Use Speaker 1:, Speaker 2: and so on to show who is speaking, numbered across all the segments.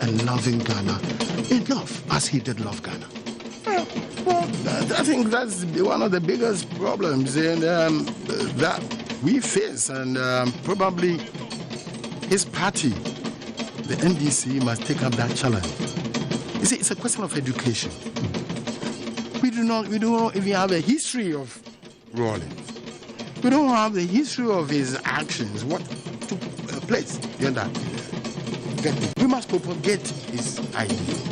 Speaker 1: and loving Ghana enough as he did love Ghana?
Speaker 2: Well, I think that's one of the biggest problems that we face, and probably his party, the NDC, must take up that challenge. You see, it's a question of education. We do not even have a history of Rawlings. We don't have the history of his actions, what took place. You understand? We must propagate his ideas.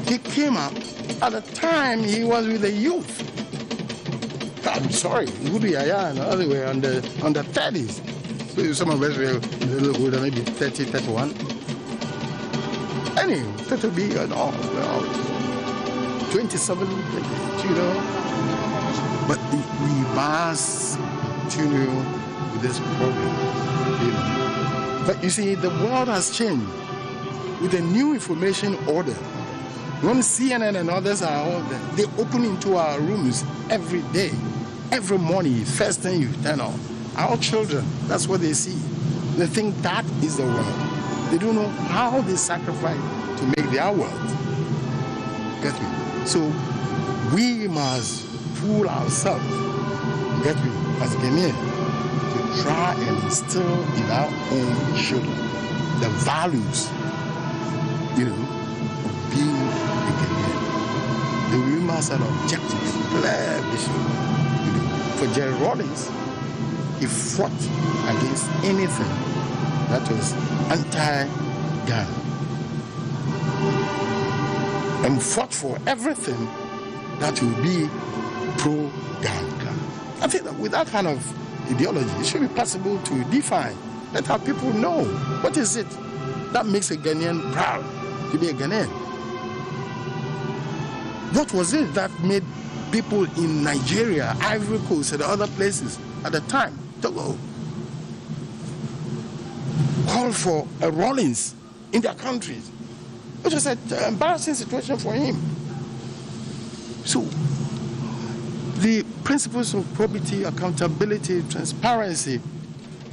Speaker 2: He came up at the time he was with the youth. I'm sorry, Gudu Yaya and other way on the 30s. So some of us were a little older, maybe 30, 31. Anyway, that would be 27, you know. But we must continue with this program, you know. But you see, the world has changed with a new information order. When CNN and others are all there, they open into our rooms every day, every morning. First thing you turn on, our children, that's what they see. They think that is the world. They don't know how they sacrifice to make their world. Get me? So we must fool ourselves, get me, as Ghanaians, to try and instill in our own children the values, you know, of being a Ghanaian. We must have an objective, clear vision. You know, for Jerry Rawlings, he fought against anything that was anti-Ghana and fought for everything that will be pro-Ghana. I think that with that kind of ideology, it should be possible to define, let our people know what is it that makes a Ghanaian proud to be a Ghanaian. What was it that made people in Nigeria, Ivory Coast, and other places at the time, Togo, call for a Rawlings in their countries? It was an embarrassing situation for him. So, the principles of probity, accountability, transparency,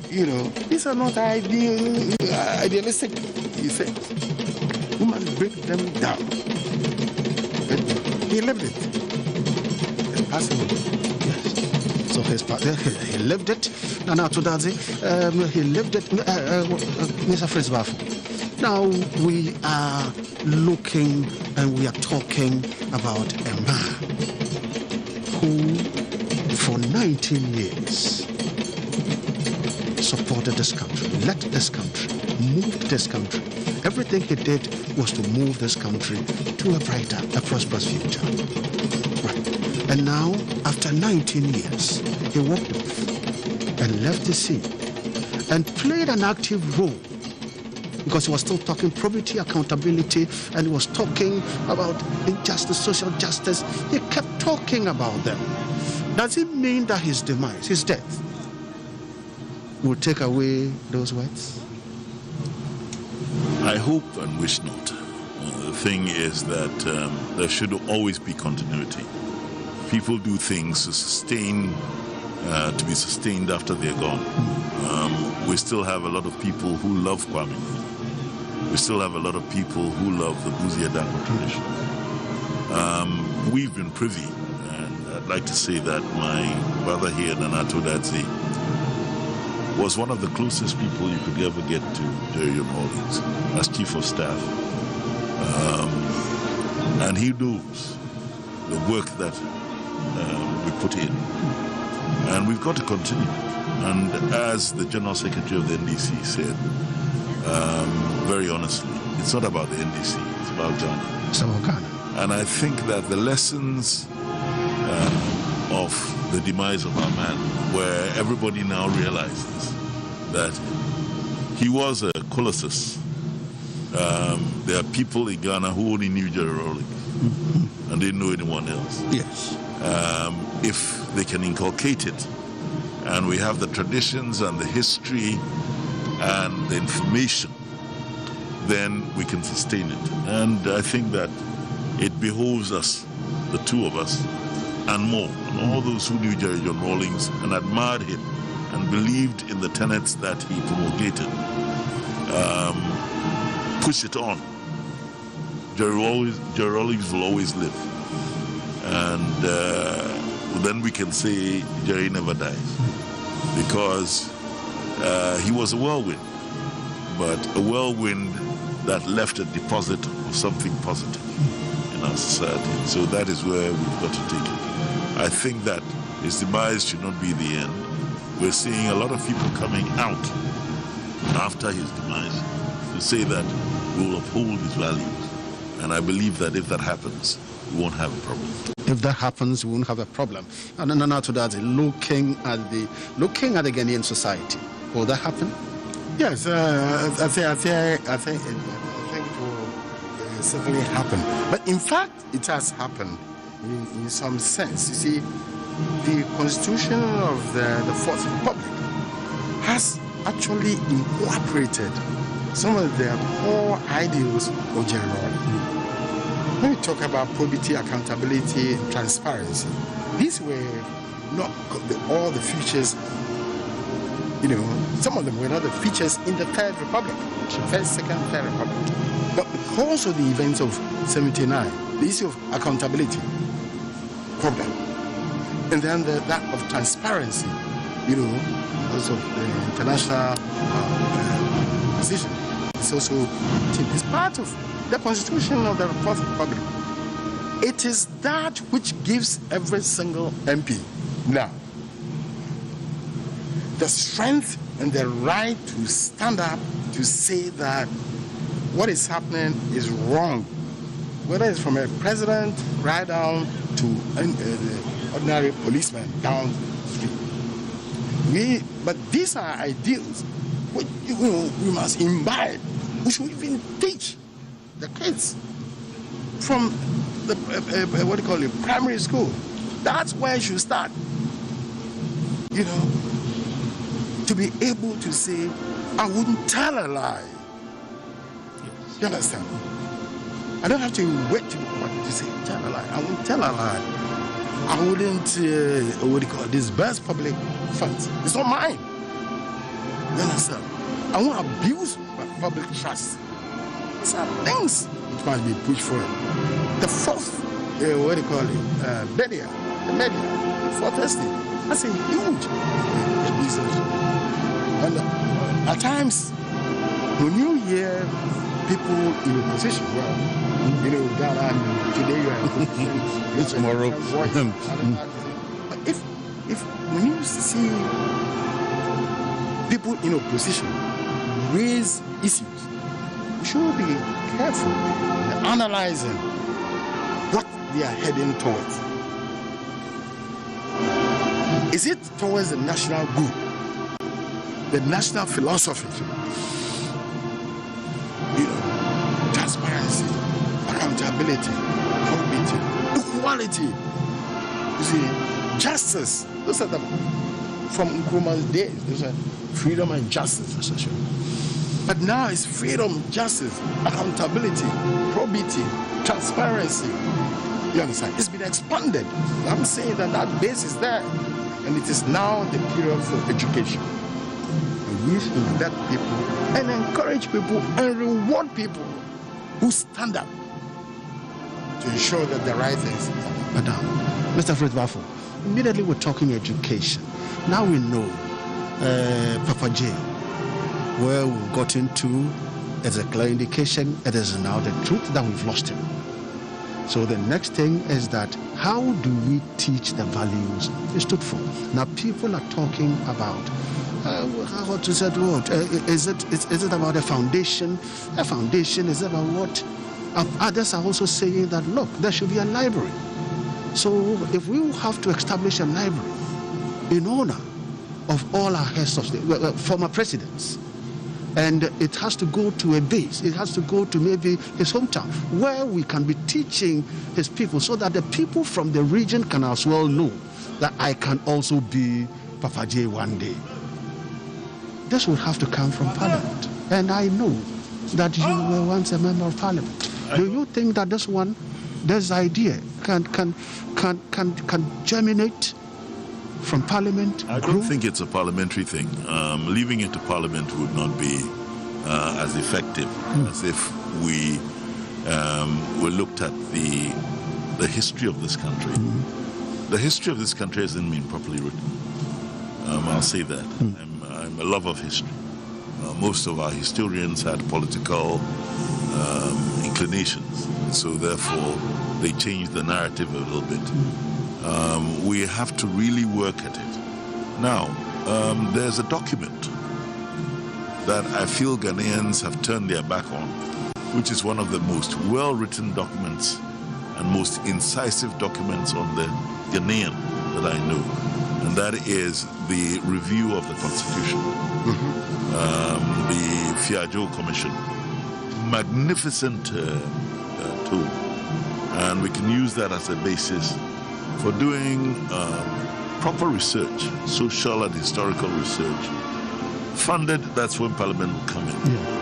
Speaker 2: you know, these are not idealistic things. We must break them down. But he lived it. It's possible.
Speaker 1: Yes. So he lived it. Nana Tudazi, he lived it. Mr. Fritz Bafu. Now we are looking and we are talking about a man who for 19 years supported this country, led this country, moved this country. Everything he did was to move this country to a brighter, a prosperous future. Right. And now, after 19 years, he walked off and left the scene and played an active role, because he was still talking probity, accountability, and he was talking about injustice, social justice. He kept talking about them. Does it mean that his demise, his death, will take away those words?
Speaker 3: I hope and wish not. The thing is that there should always be continuity. People do things to sustain, to be sustained after they're gone. We still have a lot of people who love Kwame. We still have a lot of people who love the Busia Danko tradition. We've been privy, and I'd like to say that my brother here, Nanato Dadzi, was one of the closest people you could ever get to Jerry Rawlings as chief of staff. And he knows the work that we put in. And we've got to continue. And as the General Secretary of the NDC said, very honestly, it's not about the NDC, it's about Ghana.
Speaker 1: It's about Ghana.
Speaker 3: And I think that the lessons of the demise of our man, where everybody now realizes that he was a colossus. There are people in Ghana who only knew Jerry Rawlings and didn't know anyone else.
Speaker 1: Yes.
Speaker 3: If they can inculcate it, and we have the traditions and the history and the information, then we can sustain it. And I think that it behoves us, the two of us, and more, and all those who knew Jerry John Rawlings and admired him and believed in the tenets that he promulgated, push it on, Jerry Rawlings will always live. And then we can say Jerry never dies, because he was a whirlwind, but a whirlwind that left a deposit of something positive in our society. So that is where we've got to take it. I think that his demise should not be the end. We're seeing a lot of people coming out after his demise to say that we will uphold his values. And I believe that if that happens, we won't have a problem.
Speaker 1: If that happens, we won't have a problem. And then after that, looking at the Ghanaian society, will that happen?
Speaker 2: Yes, I think it will certainly happen. But in fact, it has happened in some sense. You see, the Constitution of the Fourth Republic has actually incorporated some of the core ideals of Jerry Rawlings. When we talk about probity, accountability, and transparency, these were not all the features, some of them were not the features in the Third Republic, First, Second, Third Republic. But because of the events of 79, the issue of accountability, problem, and then that of transparency, because of the international position, it's also it's part of the Constitution of the Fourth Republic. It is that which gives every single MP now the strength and the right to stand up to say that what is happening is wrong, whether it's from a president right down to the ordinary policeman down the street. But these are ideals which we must imbibe. We should even teach the kids from the primary school. That's where you should start. To be able to say, I wouldn't tell a lie. Yes. You understand? I don't have to wait to say, tell a lie. I won't tell a lie. I wouldn't, disburse public funds. It's not mine. You understand? I won't abuse public trust. These are things which must be pushed forward. The fourth, the media, the fourth estate, that's a huge business. And at times, when you hear people in a position, Ghana, today you are in a position,
Speaker 1: tomorrow.
Speaker 2: But if when you see people in opposition raise issues, we should be careful in analyzing what they are heading towards. Is it towards the national good? The national philosophy, transparency, accountability, probity, equality, justice. Those are from Nkrumah's days. Those are freedom and justice. But now it's freedom, justice, accountability, probity, transparency. You understand? It's been expanded. I'm saying that base is there, and it is now the period for education. We should let people and encourage people and reward people who stand up to ensure that the right things happen.
Speaker 1: Madam, Mr. Fred Bafo, immediately we're talking education. Now we know Papa J, where we've got into, is a clear indication it is now the truth that we've lost him. So the next thing is that how do we teach the values he stood for? Now people are talking about what is that word? Is it about a foundation? A foundation is about what? Others are also saying that, look, there should be a library. So if we have to establish a library in honor of all our heads of state, former presidents, and it has to go to a base, it has to go to maybe his hometown, where we can be teaching his people so that the people from the region can as well know that I can also be Papa J one day. This would have to come from Parliament. And I know that you were once a member of Parliament. Do you think that this idea can germinate from Parliament?
Speaker 3: I don't think it's a parliamentary thing. Leaving it to Parliament would not be as effective as if we looked at the history of this country. The history of this country hasn't been properly written. I'll say that. I'm a lover of history. Most of our historians had political inclinations, so therefore they changed the narrative a little bit. We have to really work at it. Now, there's a document that I feel Ghanaians have turned their back on, which is one of the most well-written documents and most incisive documents on the Ghanaian that I know, and that is the review of the Constitution, the Fiajo Commission. Magnificent tool, and we can use that as a basis for doing proper research, social and historical research. Funded, that's when Parliament will come in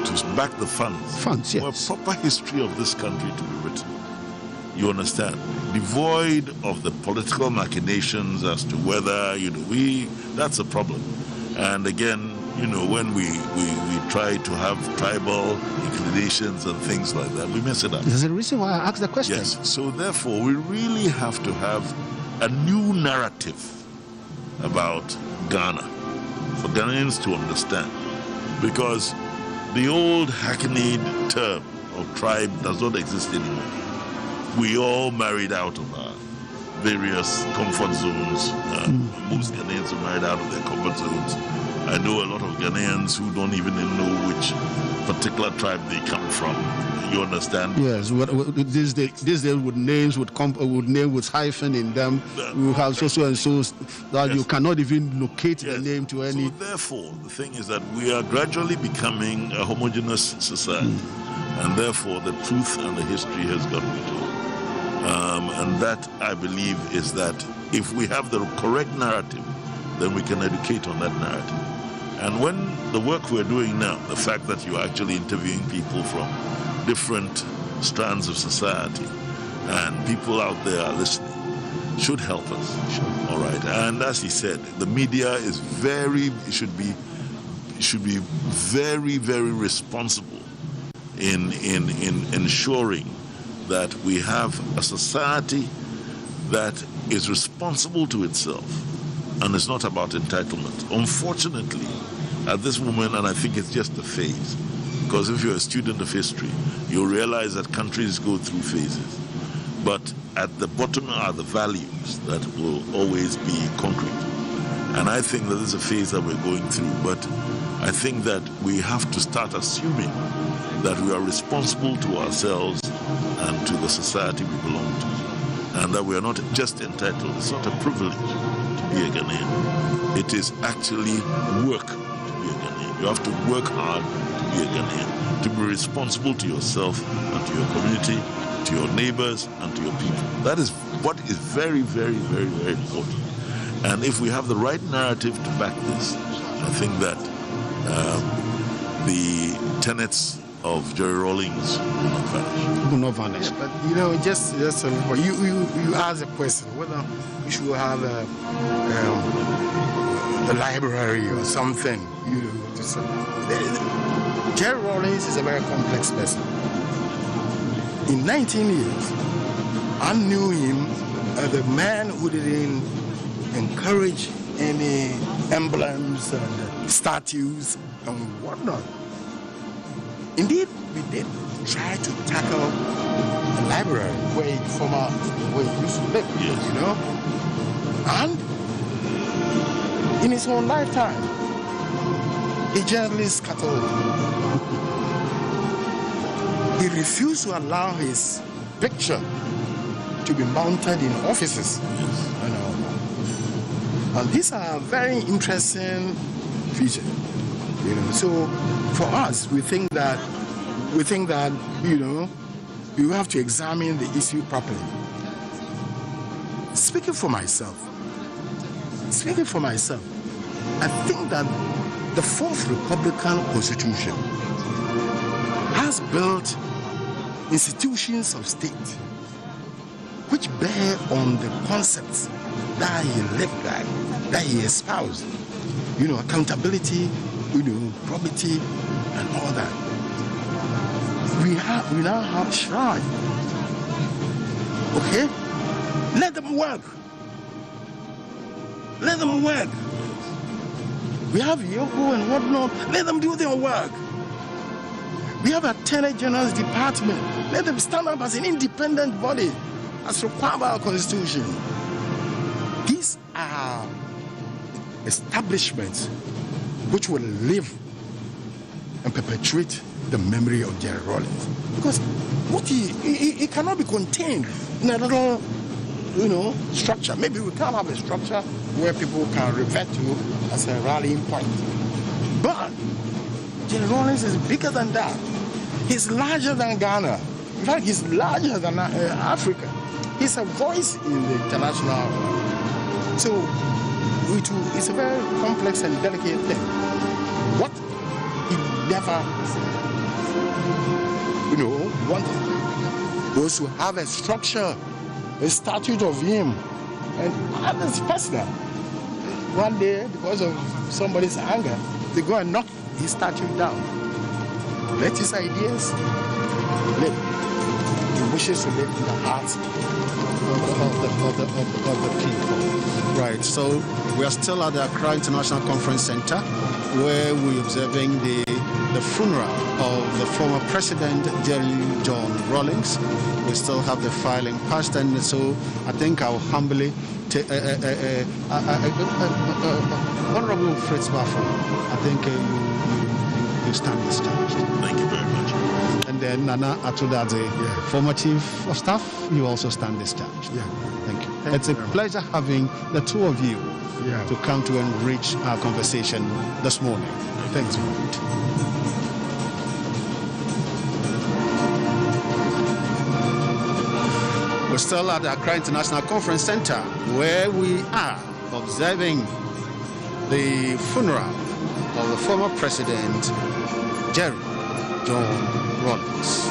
Speaker 3: to back the funds.
Speaker 1: Funds, yes.
Speaker 3: For a proper history of this country to be written. You understand? Devoid of the political machinations as to whether, that's a problem. And again, when we try to have tribal inclinations and things like that, we mess it up.
Speaker 1: There's a reason why I asked the question.
Speaker 3: Yes, so therefore we really have to have a new narrative about Ghana for Ghanaians to understand, because the old hackneyed term of tribe does not exist anymore. We all married out of our various comfort zones. Most Ghanaians are married out of their comfort zones. I know a lot of Ghanaians who don't even know which particular tribe they come from. You understand?
Speaker 1: Yes. These days with names with name with hyphen in them, we have so and so that you cannot even locate the name to any.
Speaker 3: So therefore, the thing is that we are gradually becoming a homogeneous society, and therefore the truth and the history has got to be told. And that, I believe, is that if we have the correct narrative, then we can educate on that narrative. And when the work we're doing now, the fact that you're actually interviewing people from different strands of society and people out there are listening, should help us.
Speaker 1: Sure.
Speaker 3: All right. And as he said, the media is should be very, very responsible in ensuring that we have a society that is responsible to itself and is not about entitlement. Unfortunately, at this moment, and I think it's just a phase, because if you're a student of history, you'll realize that countries go through phases. But at the bottom are the values that will always be concrete. And I think that this is a phase that we're going through, but I think that we have to start assuming that we are responsible to ourselves and to the society we belong to, and that we are not just entitled. It's not a privilege to be a Ghanaian. It is actually work to be a Ghanaian. You have to work hard to be a Ghanaian, to be responsible to yourself and to your community, to your neighbors and to your people. That is what is very, very, very, very important. And if we have the right narrative to back this, I think that the tenets of Jerry Rawlings
Speaker 1: will not vanish.
Speaker 2: Yeah, but just a little. You asked a question whether we should have a library or something. Jerry Rawlings is a very complex person. In 19 years, I knew him as a man who didn't encourage any emblems and statues and whatnot. Indeed, we did try to tackle the library where he used to live, And in his own lifetime, he gently scuttled. He refused to allow his picture to be mounted in offices. And these are very interesting features. So for us, we think that you have to examine the issue properly. Speaking for myself, I think that the Fourth Republican Constitution has built institutions of state which bear on the concepts that he lived by, that he espoused. Accountability, probity, and all that. We now have shrine. Okay? Let them work. Let them work. We have Yoko and whatnot. Let them do their work. We have a Attorney General's Department. Let them stand up as an independent body, as required by our Constitution. These are establishments which will live and perpetuate the memory of Jerry Rawlings. Because what he cannot be contained in a little, structure. Maybe we can't have a structure where people can revert to as a rallying point. But Jerry Rawlings is bigger than that. He's larger than Ghana. In fact, he's larger than Africa. He's a voice in the international world. So it's a very complex and delicate thing. What he never, wanted was to have a structure, a statute of him, and that's personal. One day, because of somebody's anger, they go and knock his statue down. Let his ideas live. He wishes to live in the hearts
Speaker 1: of the people. Right, so we are still at the Accra International Conference Center, where we're observing the funeral of the former president, Jerry John Rawlings. We still have the filing passed, and so I think I'll humbly take Honorable Fritz Baffo. I think you stand discharged.
Speaker 3: Thank you very much.
Speaker 1: And then Nana Atudadze, former chief of staff, you also stand discharged.
Speaker 2: Yeah.
Speaker 1: Thank you. It's a pleasure having the two of you to come to enrich our conversation this morning. Thanks for it. We're still at the Accra International Conference Center, where we are observing the funeral of the former president, Jerry John Rawlings.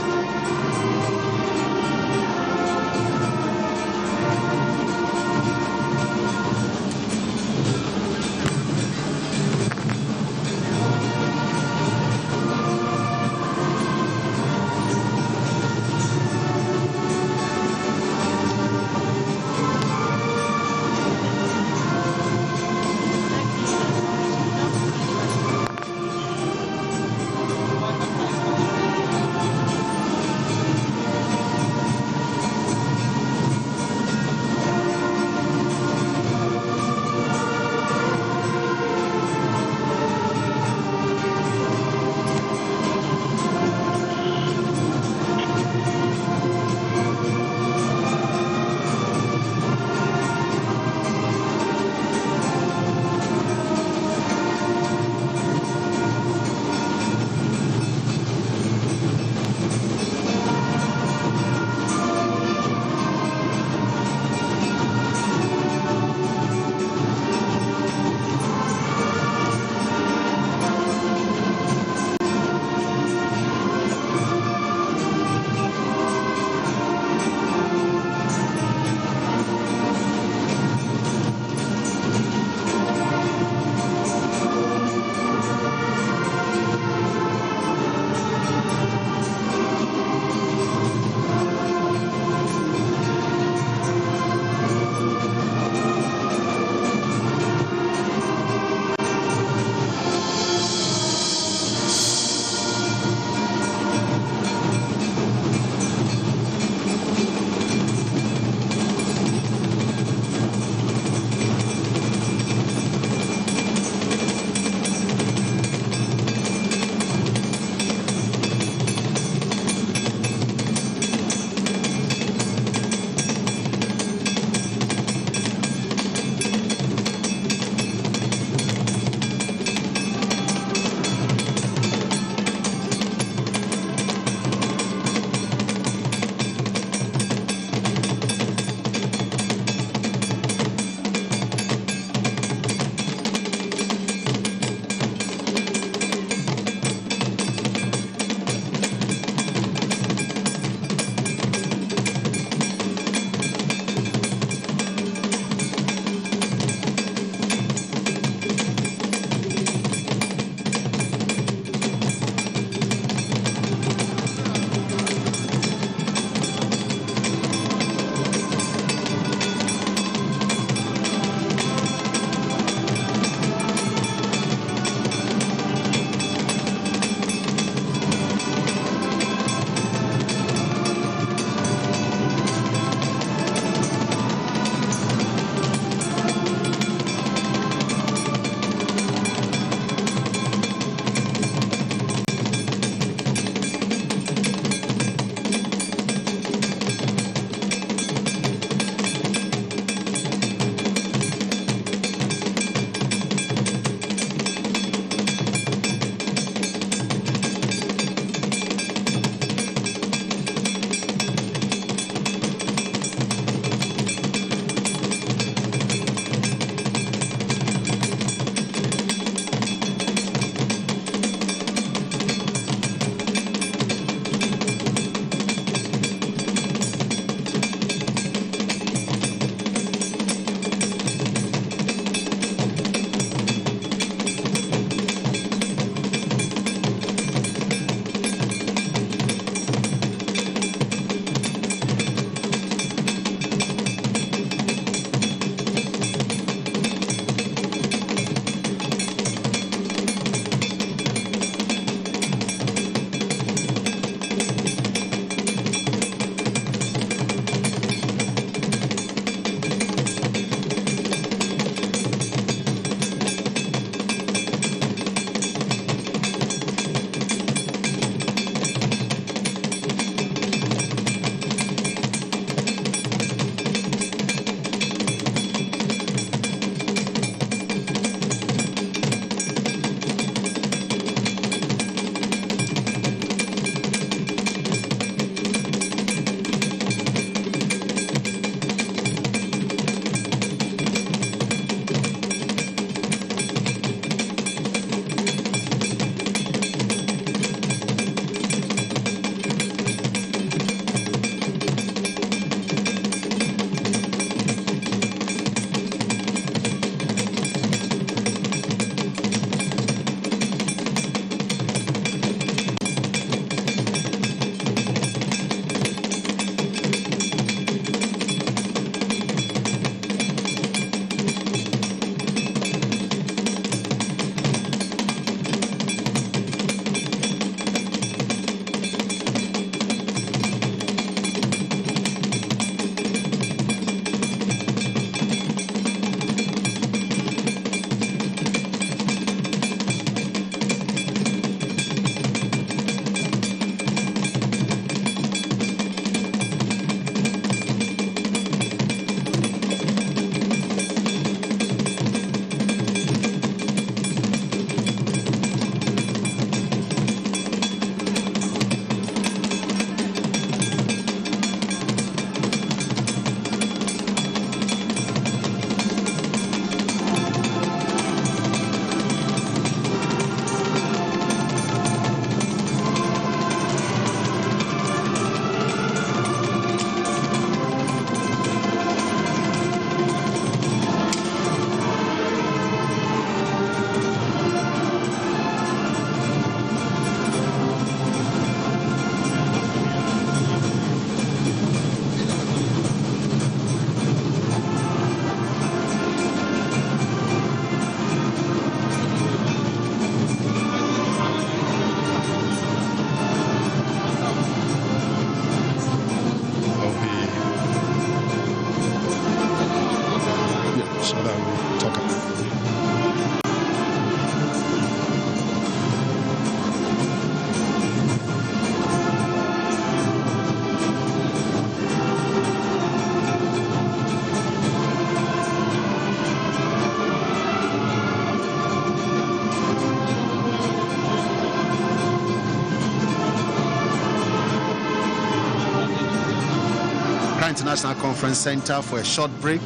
Speaker 1: Accra International Conference Center for a short break.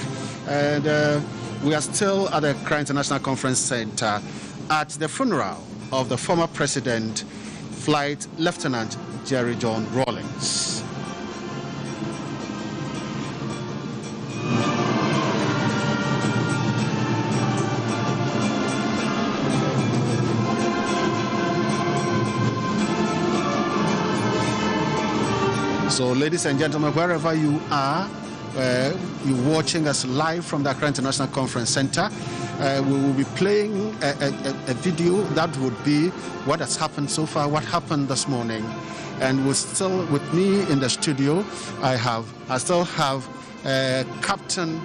Speaker 1: And we are still at the Accra International Conference Center at the funeral of the former President, Flight Lieutenant Jerry John Rawlings. So, ladies and gentlemen, wherever you are, you're watching us live from the Accra International Conference Center. We will be playing a video that would be what has happened so far, what happened this morning. And still with me in the studio, I still have Captain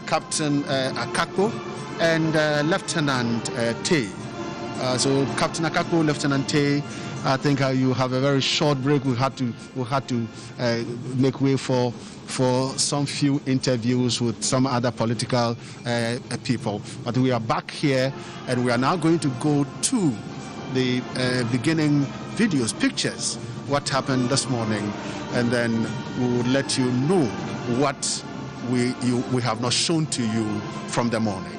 Speaker 1: Akako and Lieutenant Tay. So Captain Akako, Lieutenant Tay, I think you have a very short break. We had to make way for some few interviews with some other political people. But we are back here, and we are now going to go to the beginning videos, pictures, what happened this morning, and then we will let you know what we have not shown to you from the morning.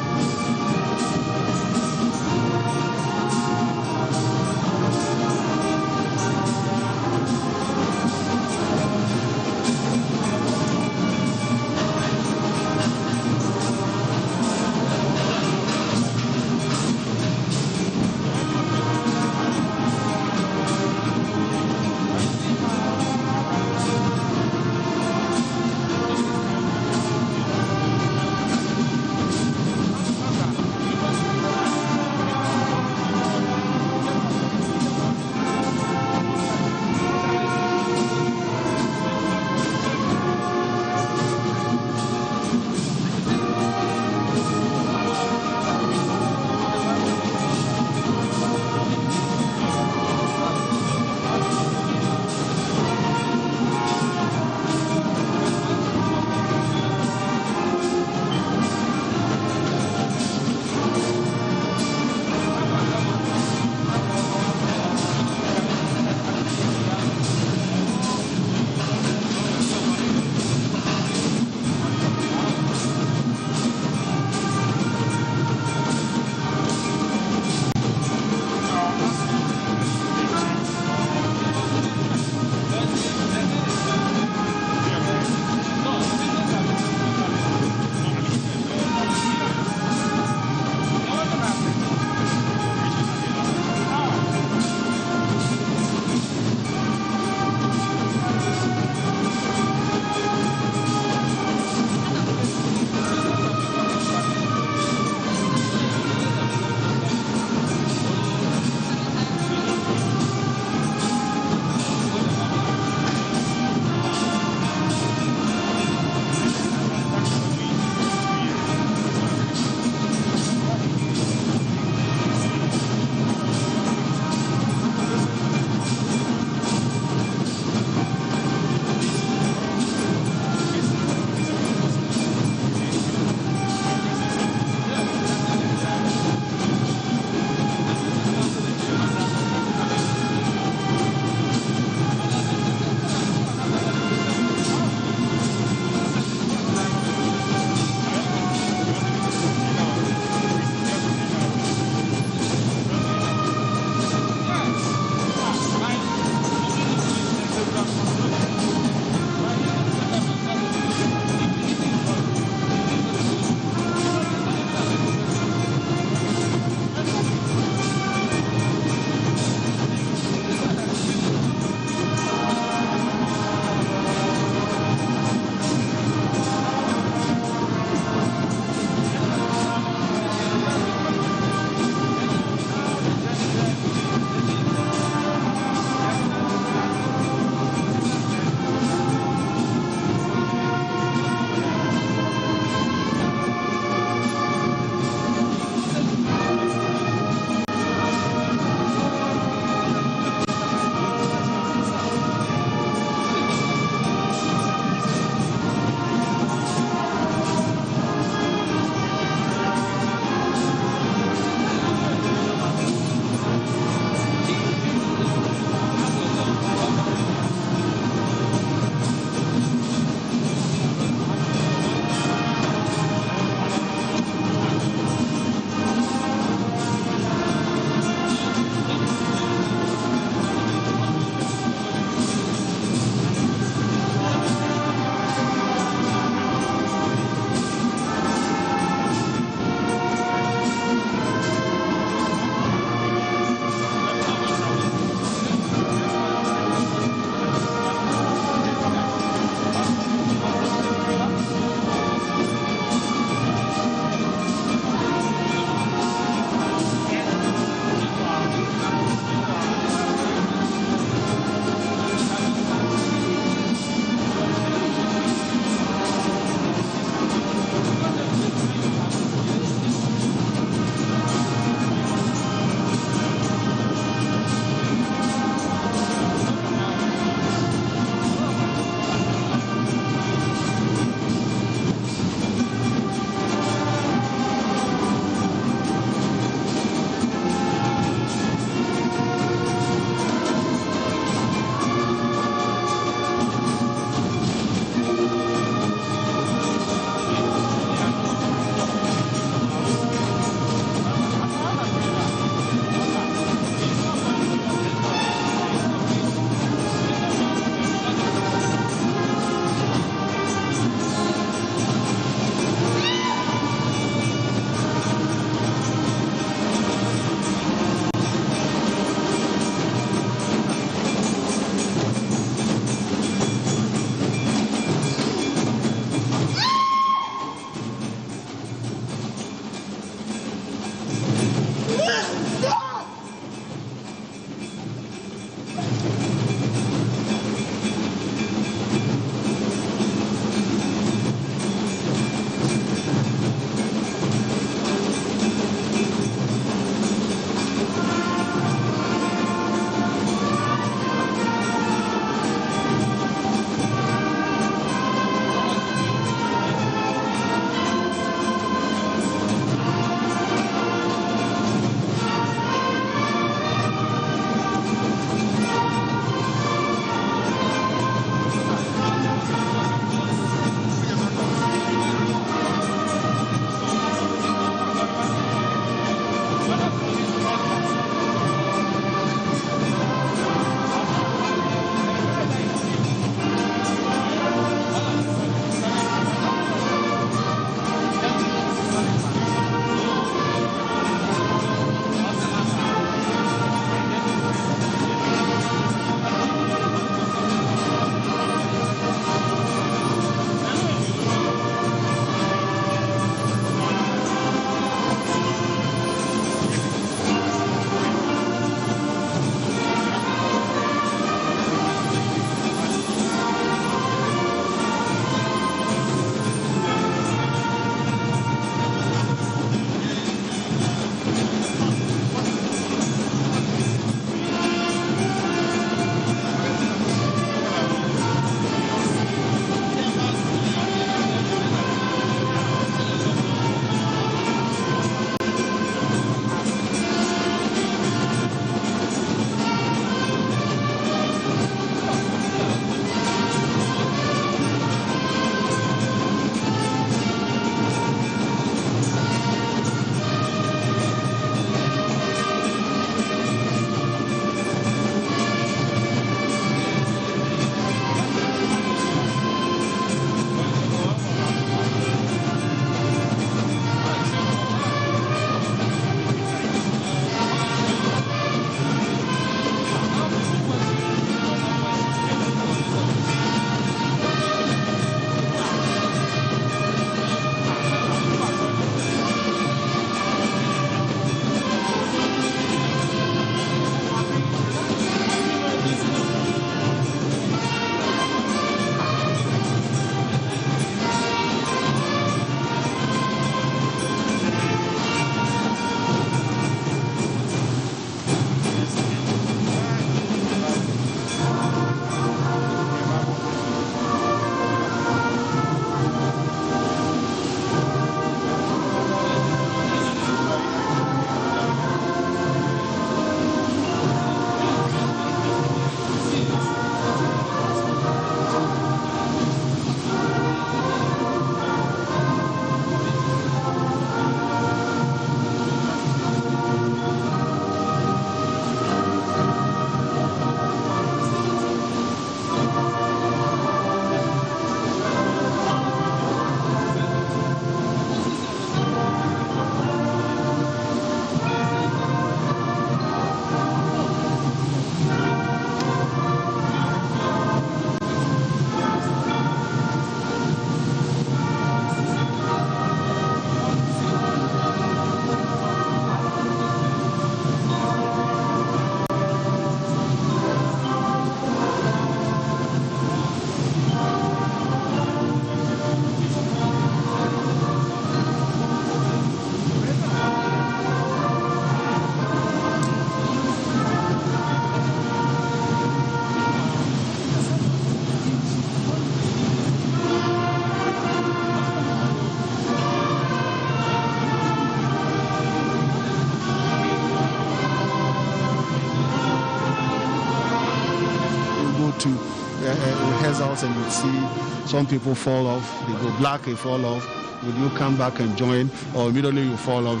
Speaker 1: rehearsals and you see some people fall off, they go black, they fall off. Would you come back and join, or immediately you fall off?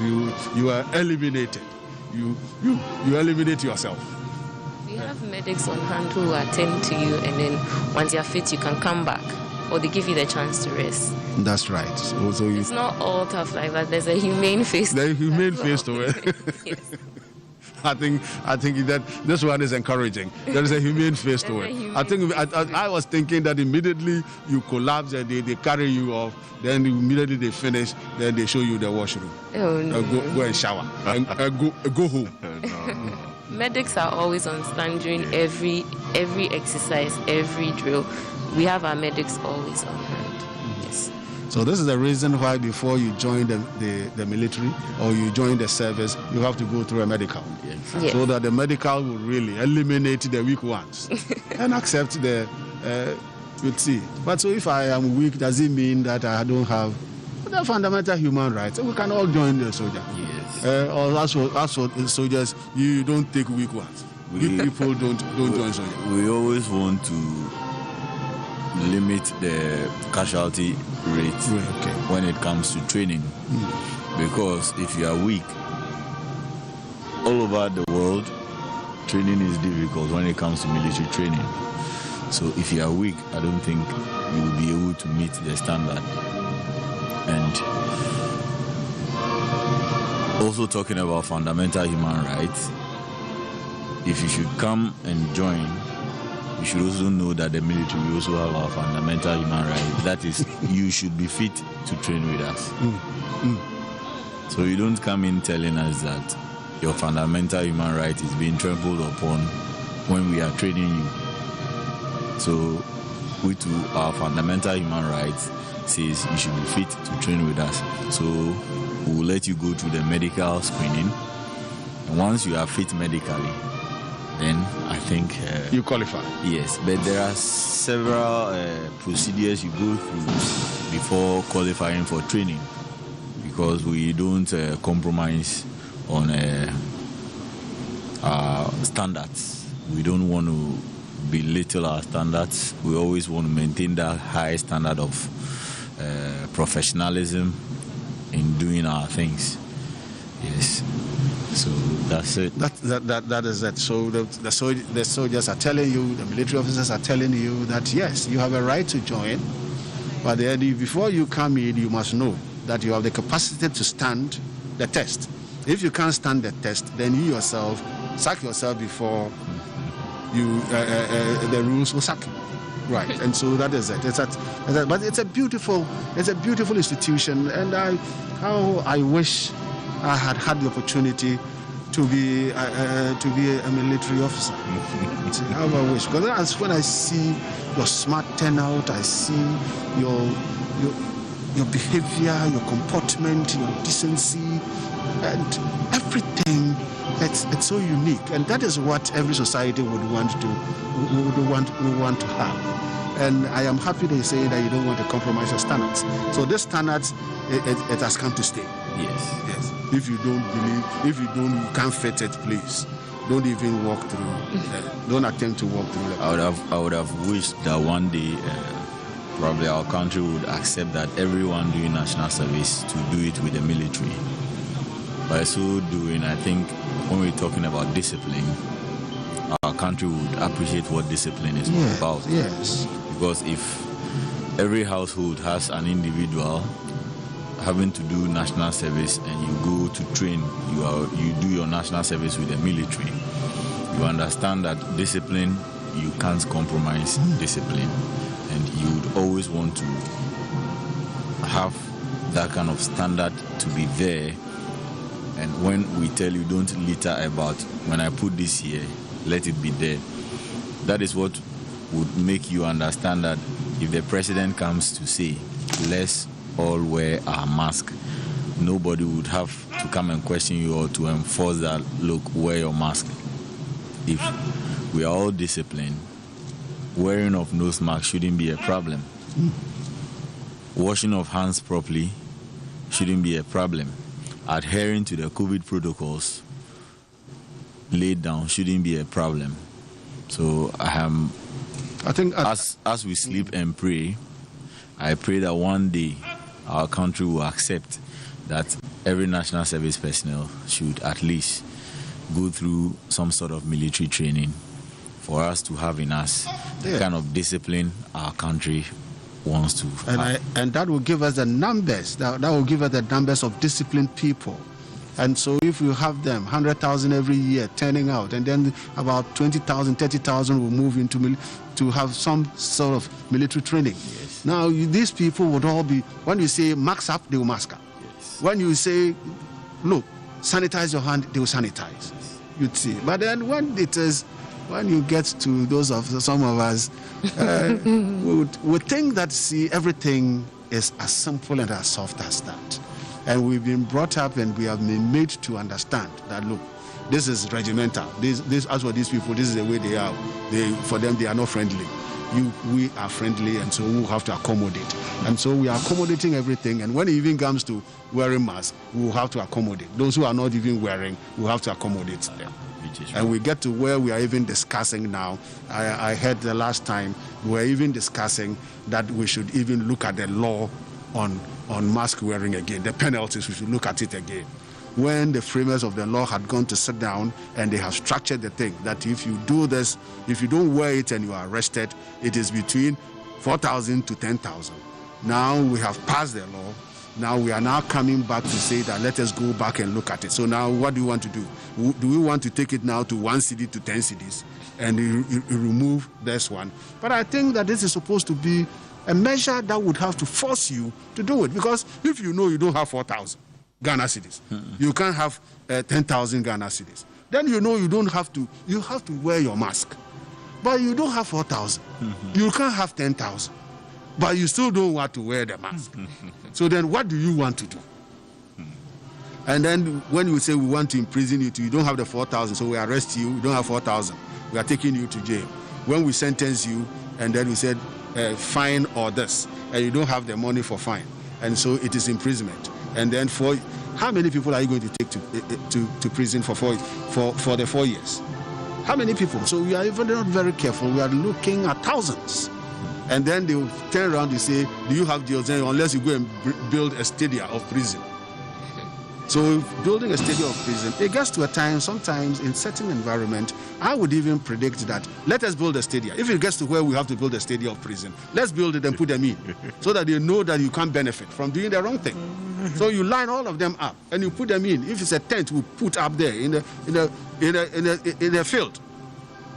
Speaker 1: You are eliminated. You eliminate yourself.
Speaker 4: We have medics on hand who attend to you, and then once you're fit, you can come back, or they give you the chance to rest.
Speaker 1: That's right. So
Speaker 4: it's not all tough like that. There's a humane face.
Speaker 1: There's a humane face to it. Yes. I think that this one is encouraging. There is a humane face to it. I was thinking that immediately you collapse and they carry you off, then immediately they finish, then they show you the washroom.
Speaker 4: Oh, no.
Speaker 1: Go and shower and go home.
Speaker 3: No.
Speaker 4: Medics are always on stand during every exercise, every drill. We have our medics always on hand. Yes.
Speaker 1: So this is the reason why before you join the military or you join the service, you have to go through a medical.
Speaker 4: Yes.
Speaker 1: So that the medical will really eliminate the weak ones and accept the, you'll see. But so if I am weak, does it mean that I don't have the fundamental human rights? So we can all join the soldier.
Speaker 3: Yes.
Speaker 1: Or as for soldiers, you don't take weak ones. Weak people don't join soldiers.
Speaker 5: We always want to limit the casualty rate when it comes to training, because if you are weak, all over the world, training is difficult when it comes to military training. So if you are weak, I don't think you will be able to meet the standard. And also talking about fundamental human rights, if you should come and join, you should also know that the military will also have our fundamental human rights. That is, you should be fit to train with us. So you don't come in telling us that your fundamental human right is being trampled upon when we are training you. So we too, our fundamental human rights says you should be fit to train with us. So we will let you go through the medical screening. And once you are fit medically, then I think
Speaker 1: you qualify.
Speaker 5: Yes, but there are several procedures you go through before qualifying for training, because we don't compromise on our standards. We don't want to belittle our standards. We always want to maintain that high standard of professionalism in doing our things. Yes. So that's it.
Speaker 1: That is it. So the soldiers are telling you, the military officers are telling you that yes, you have a right to join, but before you come in, you must know that you have the capacity to stand the test. If you can't stand the test, then you yourself sack yourself before you the rules will sack you. Right, and so that is it. But it's a beautiful institution, and I wish I had the opportunity to be a military officer. How I wish, because when I see your smart turnout, I see your behavior, your comportment, your decency, and everything. It's so unique, and that is what every society would want to have. And I am happy they say that you don't want to compromise your standards. So this standards, it has come to stay.
Speaker 5: Yes.
Speaker 1: If you you can't fit it, please don't even walk through. Don't attempt to walk through.
Speaker 5: I would have wished that one day probably our country would accept that everyone doing national service to do it with the military. By so doing, I think when we're talking about discipline, our country would appreciate what discipline is all about.
Speaker 1: Yes.
Speaker 5: Because if every household has an individual having to do national service and you go to train, you do your national service with the military, you understand that discipline, you can't compromise discipline, and you would always want to have that kind of standard to be there. And when we tell you don't litter about, when I put this here, let it be there, that is what would make you understand that if the president comes to say, let's all wear our mask, nobody would have to come and question you or to enforce that, look, wear your mask. If we are all disciplined, wearing of nose mask shouldn't be a problem. Washing of hands properly shouldn't be a problem. Adhering to the COVID protocols laid down shouldn't be a problem. So I am
Speaker 1: I think
Speaker 5: as we sleep and pray, I pray that one day our country will accept that every national service personnel should at least go through some sort of military training for us to have in us the kind of discipline our country wants to have.
Speaker 1: And that will give us the numbers. That will give us the numbers of disciplined people. And so if we have them, 100,000 every year turning out, and then about 20,000, 30,000 will move into to have some sort of military training.
Speaker 5: Yes.
Speaker 1: Now, these people would all be, when you say mask up, they will mask up.
Speaker 5: Yes.
Speaker 1: When you say, look, sanitize your hand, they will sanitize.
Speaker 5: Yes.
Speaker 1: You'd see. But then when you get to those of some of us, we think that, see, everything is as simple and as soft as that. And we've been brought up and we have been made to understand that, look, this is regimental. This as for these people, this is the way they are. For them, they are not friendly. We are friendly, and so we have to accommodate. And so we are accommodating everything. And when it even comes to wearing masks, we will have to accommodate. Those who are not even wearing, we have to accommodate them. And we get to where we are even discussing now. I heard the last time we were even discussing that we should even look at the law on mask wearing again, the penalties, we should look at it again. When the framers of the law had gone to sit down and they have structured the thing that if you do this, if you don't wear it and you are arrested, it is between 4,000 to 10,000. Now we have passed the law. Now we are now coming back to say that let us go back and look at it. So now what do you want to do? Do we want to take it now to 1 city to 10 cities and remove this one? But I think that this is supposed to be a measure that would have to force you to do it. Because if you know you don't have 4,000 Ghana cedis, you can't have 10,000 Ghana cedis, then you know you have to wear your mask. But you don't have 4,000. You can't have 10,000. But you still don't want to wear the mask. So then what do you want to do? And then when you say we want to imprison you, you don't have the 4,000, so we arrest you, you don't have 4,000. We are taking you to jail. When we sentence you, and then we said, fine or this, and you don't have the money for fine, and so it is imprisonment. And then for how many people are you going to take to prison for the 4 years? How many people? So we are even not very careful. We are looking at thousands. And then they will turn around and say, do you have jails? Unless you go and build a stadium of prison. So building a stadium of prison, it gets to a time, sometimes in certain environment, I would even predict that let us build a stadium. If it gets to where we have to build a stadium of prison, let's build it and put them in so that they know that you can't benefit from doing the wrong thing. So you line all of them up and you put them in. If it's a tent, we put up there in the field.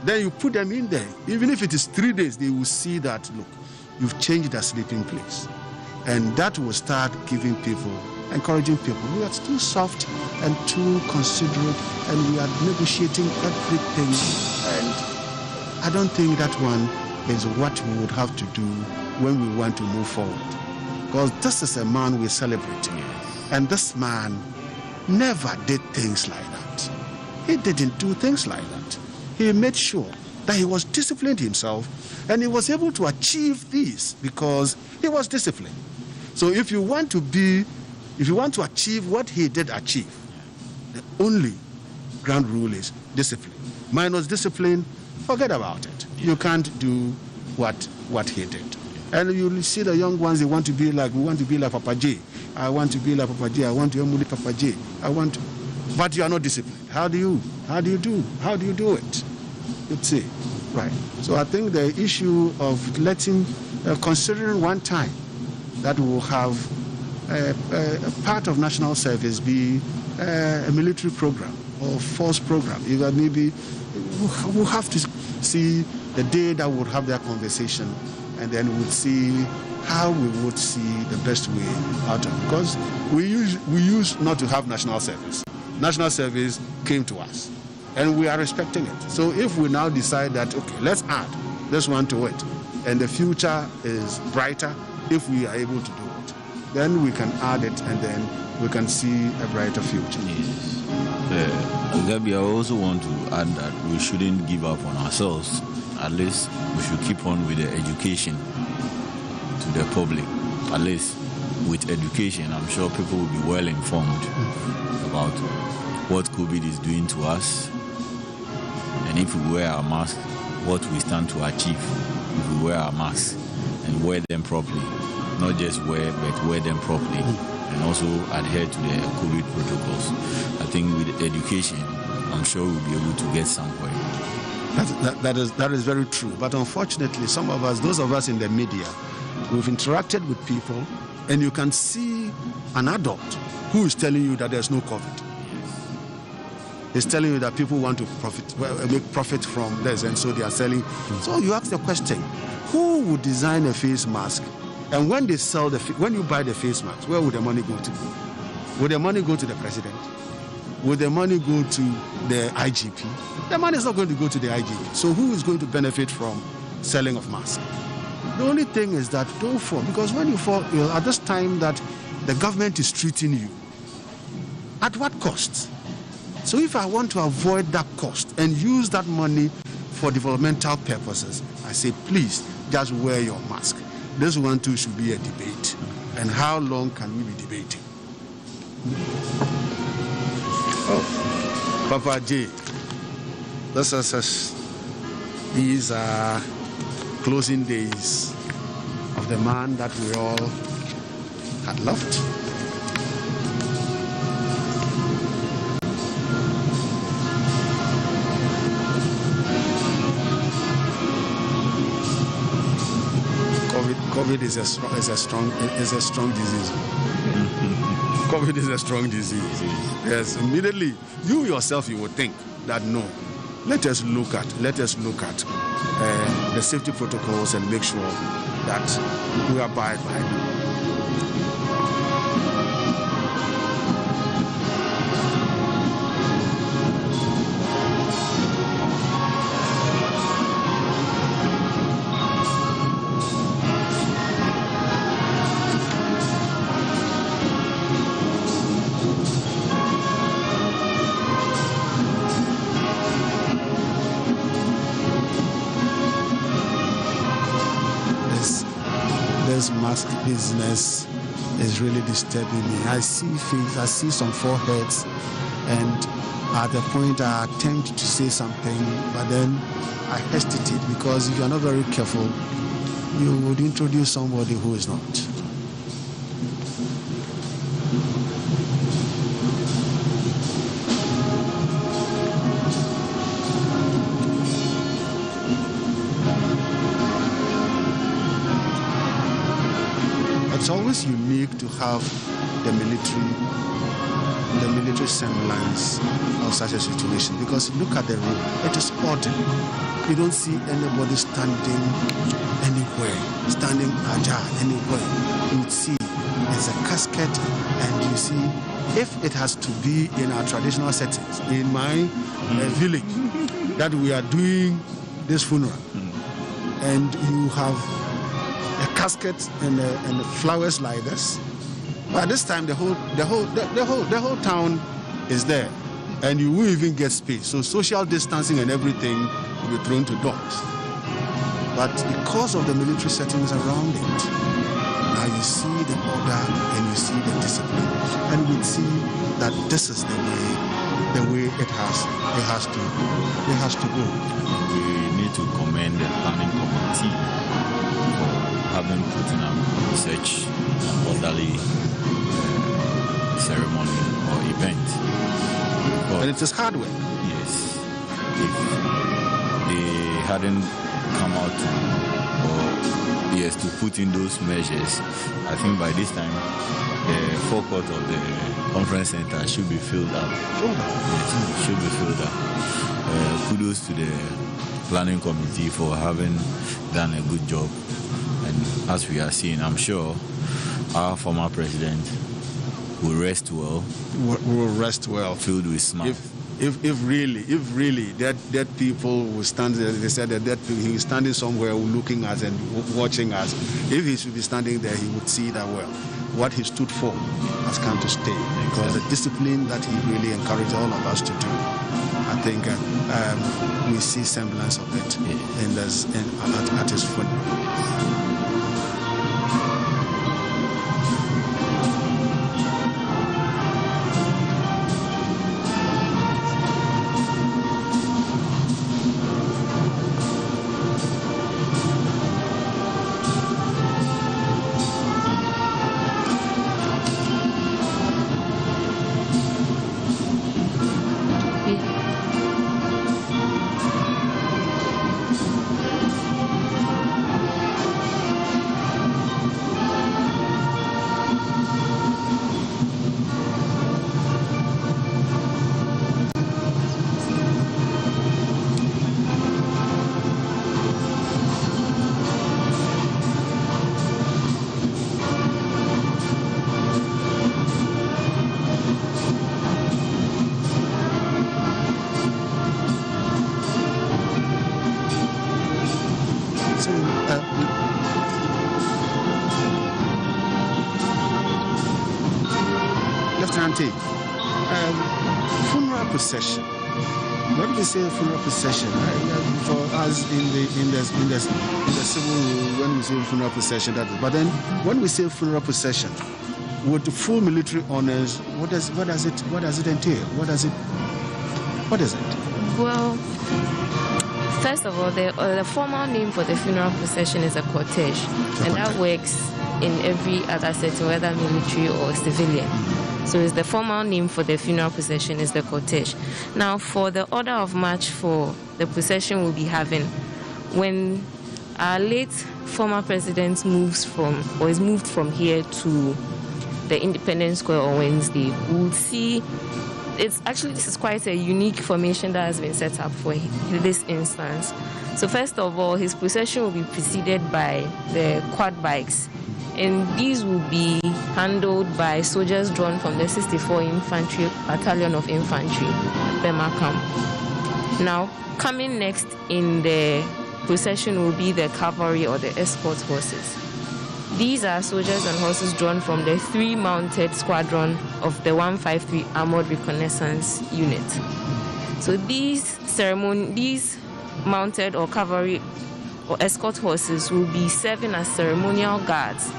Speaker 1: Then you put them in there. Even if it is 3 days, they will see that, look, you've changed their sleeping place. And that will start giving people, encouraging people. We are too soft and too considerate, and we are negotiating everything. And I don't think that one is what we would have to do when we want to move forward. Because this is a man we're celebrating. And this man never did things like that. He didn't do things like that. He made sure that he was disciplined himself, and he was able to achieve this because he was disciplined. So if you want to achieve what he did achieve, the only ground rule is discipline. Minus discipline, forget about it. You can't do what he did. And you see the young ones, we want to be like Papa J. I want to be like Papa J. I want to emulate Papa J. But you are not disciplined. How do you do it? You'd see. Right. So I think the issue of considering one time that will have a part of national service be a military program or force program. Even maybe we'll have to see the day that we'll have that conversation, and then we'll see how we would see the best way out of it. Because we used not to have national service. National service came to us, and we are respecting it. So if we now decide that, okay, let's add this one to it, and the future is brighter if we are able to do it, then we can add it, and then we can see a brighter future.
Speaker 5: Yes. Gabi, I also want to add that we shouldn't give up on ourselves. At least we should keep on with the education to the public. At least with education, I'm sure people will be well informed about what COVID is doing to us, and if we wear our mask, what we stand to achieve. if we wear our masks and wear them properly. Not just wear, but wear them properly. And also adhere to the COVID protocols. I think with education, I'm sure we'll be able to get somewhere.
Speaker 1: That is very true. But unfortunately, some of us, those of us in the media, we've interacted with people, and you can see an adult who is telling you that there's no COVID. He's telling you that people want to make profit from this, and so they are selling. So you ask the question, who would design a face mask? And when they sell when you buy the face mask, where would the money go to? Would the money go to the president? Would the money go to the IGP? The money is not going to go to the IGP. So who is going to benefit from selling of masks? The only thing is that don't fall, because when you fall ill at this time that the government is treating you, at what cost? So if I want to avoid that cost and use that money for developmental purposes, I say, please, just wear your mask. This one too should be a debate. And how long can we be debating? Oh, Papa J, these are closing days of the man that we all had loved. COVID is a strong disease. COVID is a strong disease. Yes, immediately you yourself you would think that no. Let us look at the safety protocols and make sure that we abide by them. This mask business is really disturbing me. I see some foreheads, and at the point I attempt to say something, but then I hesitate, because if you're not very careful, you would introduce somebody who is not. It's always unique to have the military semblance of such a situation, because look at the room, it is orderly. You don't see anybody standing anywhere, standing agile anywhere. You see it's a casket, and you see if it has to be in our traditional settings, in my village, that we are doing this funeral, and you have a casket and the flowers like this. But this time the whole town is there, and you won't even get space. So social distancing and everything will be thrown to dogs. But because of the military settings around it, now you see the order and you see the discipline, and we see that this is the way it has to go.
Speaker 5: We need to commend the planning committee for having put in up such an orderly ceremony or event.
Speaker 1: And it is hard work.
Speaker 5: Yes. If they hadn't come out to put in those measures, I think by this time the forecourt of the conference center should be filled up. Yes, should be filled up. Kudos to the planning committee for having done a good job. And as we are seeing, I'm sure our former president will rest well.
Speaker 1: Will rest well.
Speaker 5: Filled with smiles.
Speaker 1: If really dead people will stand there, they said that dead people, he is standing somewhere looking at us and watching us. If he should be standing there, he would see that, well, what he stood for has come to stay. Because the discipline that he really encouraged all of us to do, I think we see semblance of it at his funeral. Asante, funeral procession. When we say funeral procession, for us in the civil rule, when we say funeral procession, that is. But then when we say funeral procession, with the full military honors, what does it entail? What is it?
Speaker 4: Well, first of all, the formal name for the funeral procession is a cortege, and that works in every other setting, whether military or civilian. So it's the formal name for the funeral procession is the cortege. Now, for the order of march for the procession we'll be having, when our late former president is moved from here to the Independence Square on Wednesday, we'll see. This is quite a unique formation that has been set up for this instance. So first of all, his procession will be preceded by the quad bikes, and these will be handled by soldiers drawn from the 64 Infantry Battalion of Infantry, Bema Camp. Now, coming next in the procession will be the cavalry or the escort horses. These are soldiers and horses drawn from the 3-mounted squadron of the 153 Armored Reconnaissance Unit. So these mounted or cavalry or escort horses will be serving as ceremonial guards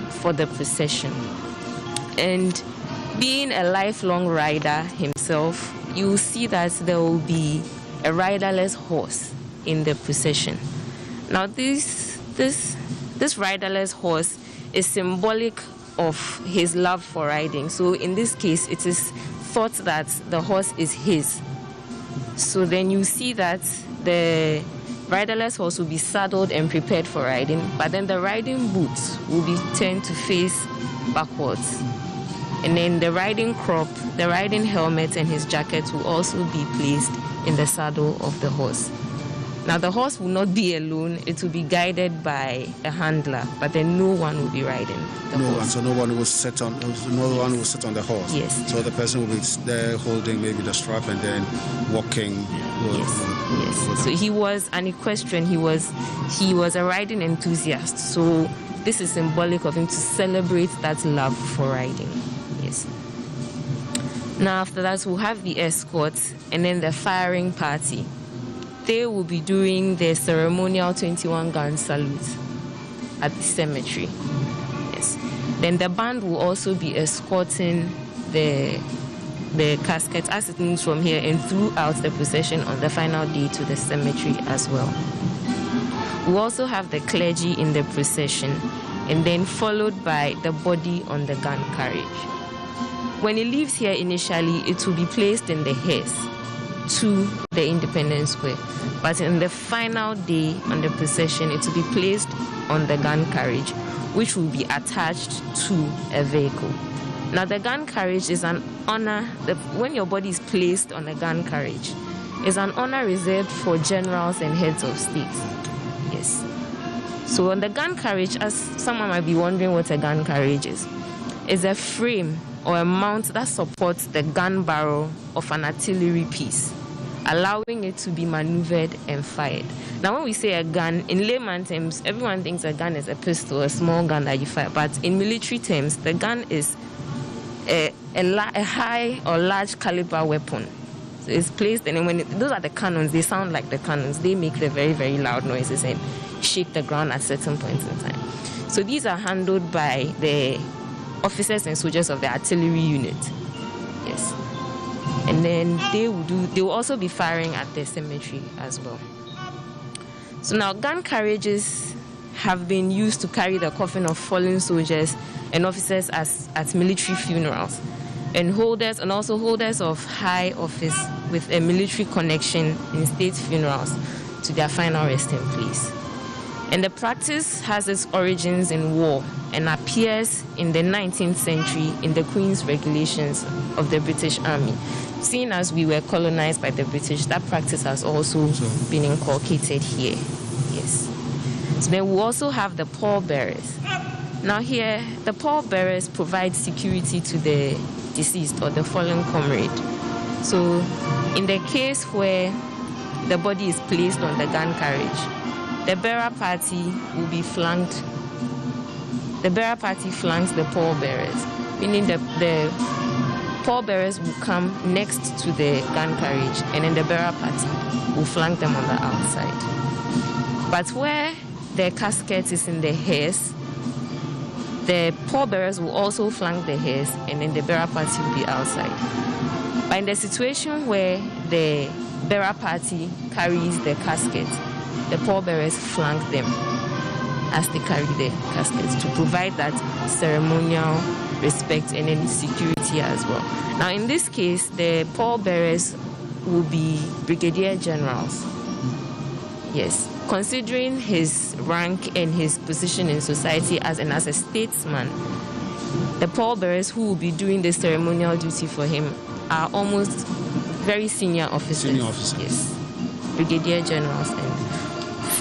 Speaker 4: for the procession. And being a lifelong rider himself, you will see that there will be a riderless horse in the procession. Now this riderless horse is symbolic of his love for riding. So in this case, it is thought that the horse is his. So then you see that the riderless horse will be saddled and prepared for riding, but then the riding boots will be turned to face backwards. And then the riding crop, the riding helmet and his jacket will also be placed in the saddle of the horse. Now the horse will not be alone, it will be guided by a handler, but then no one will be riding the horse.
Speaker 1: So no one will sit on the horse.
Speaker 4: Yes.
Speaker 1: So the person will be there holding maybe the strap and then walking.
Speaker 4: Yes. So he was an equestrian, he was a riding enthusiast. So this is symbolic of him to celebrate that love for riding. Yes. Now after that we'll have the escorts and then the firing party. They will be doing their ceremonial 21-gun salute at the cemetery. Yes. Then the band will also be escorting the casket as it moves from here and throughout the procession on the final day to the cemetery as well. We'll also have the clergy in the procession and then followed by the body on the gun carriage. When it leaves here initially, it will be placed in the hearse to the Independence Square. But in the final day on the procession, it will be placed on the gun carriage, which will be attached to a vehicle. Now, the gun carriage is an honor, when your body is placed on a gun carriage, is an honor reserved for generals and heads of state. Yes. So on the gun carriage, as someone might be wondering what a gun carriage is a frame or a mount that supports the gun barrel of an artillery piece, allowing it to be maneuvered and fired. Now, when we say a gun, in layman terms, everyone thinks a gun is a pistol, a small gun that you fire. But in military terms, the gun is a high or large caliber weapon. So it's placed, and then those are the cannons. They sound like the cannons. They make the very, very loud noises and shake the ground at certain points in time. So these are handled by the officers and soldiers of the artillery unit. Yes. And then they will also be firing at the cemetery as well. So now gun carriages have been used to carry the coffin of fallen soldiers and officers at military funerals, and also holders of high office with a military connection in state funerals to their final resting place. And the practice has its origins in war and appears in the 19th century in the Queen's Regulations of the British Army. Seeing as we were colonized by the British, that practice has also been inculcated here. Yes. So then we also have the pallbearers. Now here, the pallbearers provide security to the deceased or the fallen comrade. So in the case where the body is placed on the gun carriage, the bearer party will be flanked. The bearer party flanks the pallbearers, meaning the pallbearers will come next to the gun carriage, and then the bearer party will flank them on the outside. But where the casket is in the hearse, the pallbearers will also flank the hearse, and then the bearer party will be outside. But in the situation where the bearer party carries the casket, the pallbearers flank them as they carry the caskets to provide that ceremonial respect and then security as well. Now, in this case, the pallbearers will be brigadier generals. Yes, considering his rank and his position in society as a statesman, the pallbearers who will be doing the ceremonial duty for him are almost very senior officers.
Speaker 1: Senior officers.
Speaker 4: Yes, brigadier generals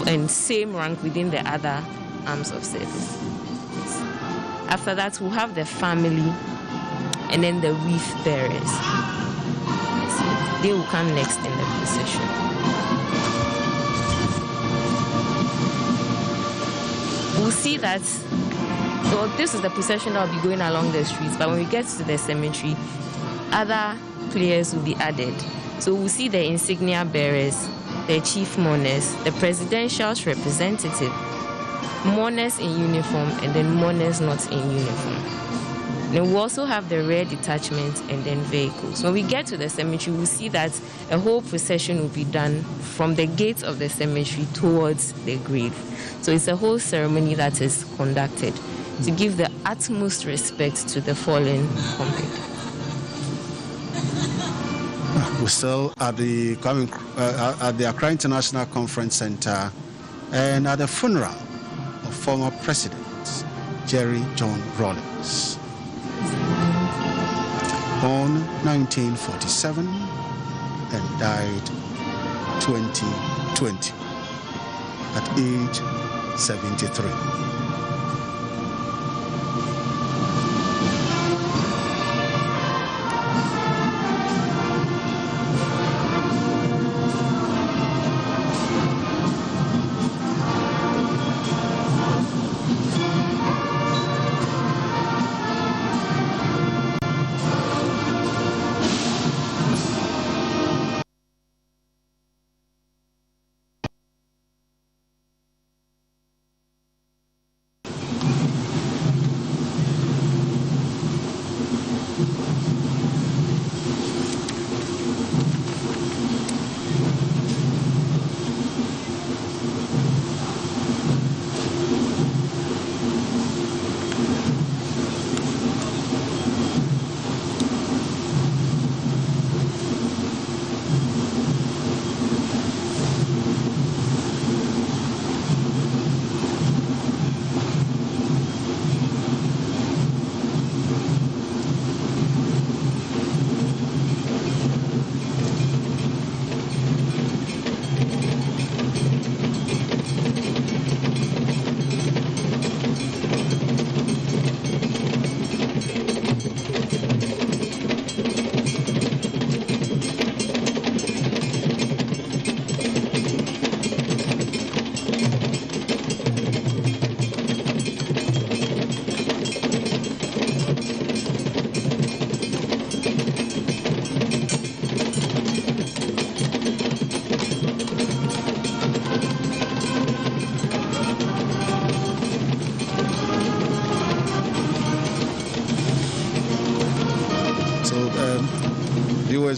Speaker 4: and same rank within the other arms of service. Yes. After that, we'll have the family and then the wreath bearers. Yes. They will come next in the procession. We'll see that, well, this is the procession that will be going along the streets, but when we get to the cemetery, other players will be added. So we'll see the insignia bearers, the chief mourners, the presidential representative, mourners in uniform, and then mourners not in uniform. Then we'll also have the rear detachment and then vehicles. When we get to the cemetery, we'll see that a whole procession will be done from the gates of the cemetery towards the grave. So it's a whole ceremony that is conducted to give the utmost respect to the fallen comrade.
Speaker 1: We're still at the Accra International Conference Center and at the funeral of former President Jerry John Rawlings. Born 1947 and died 2020 at age 73.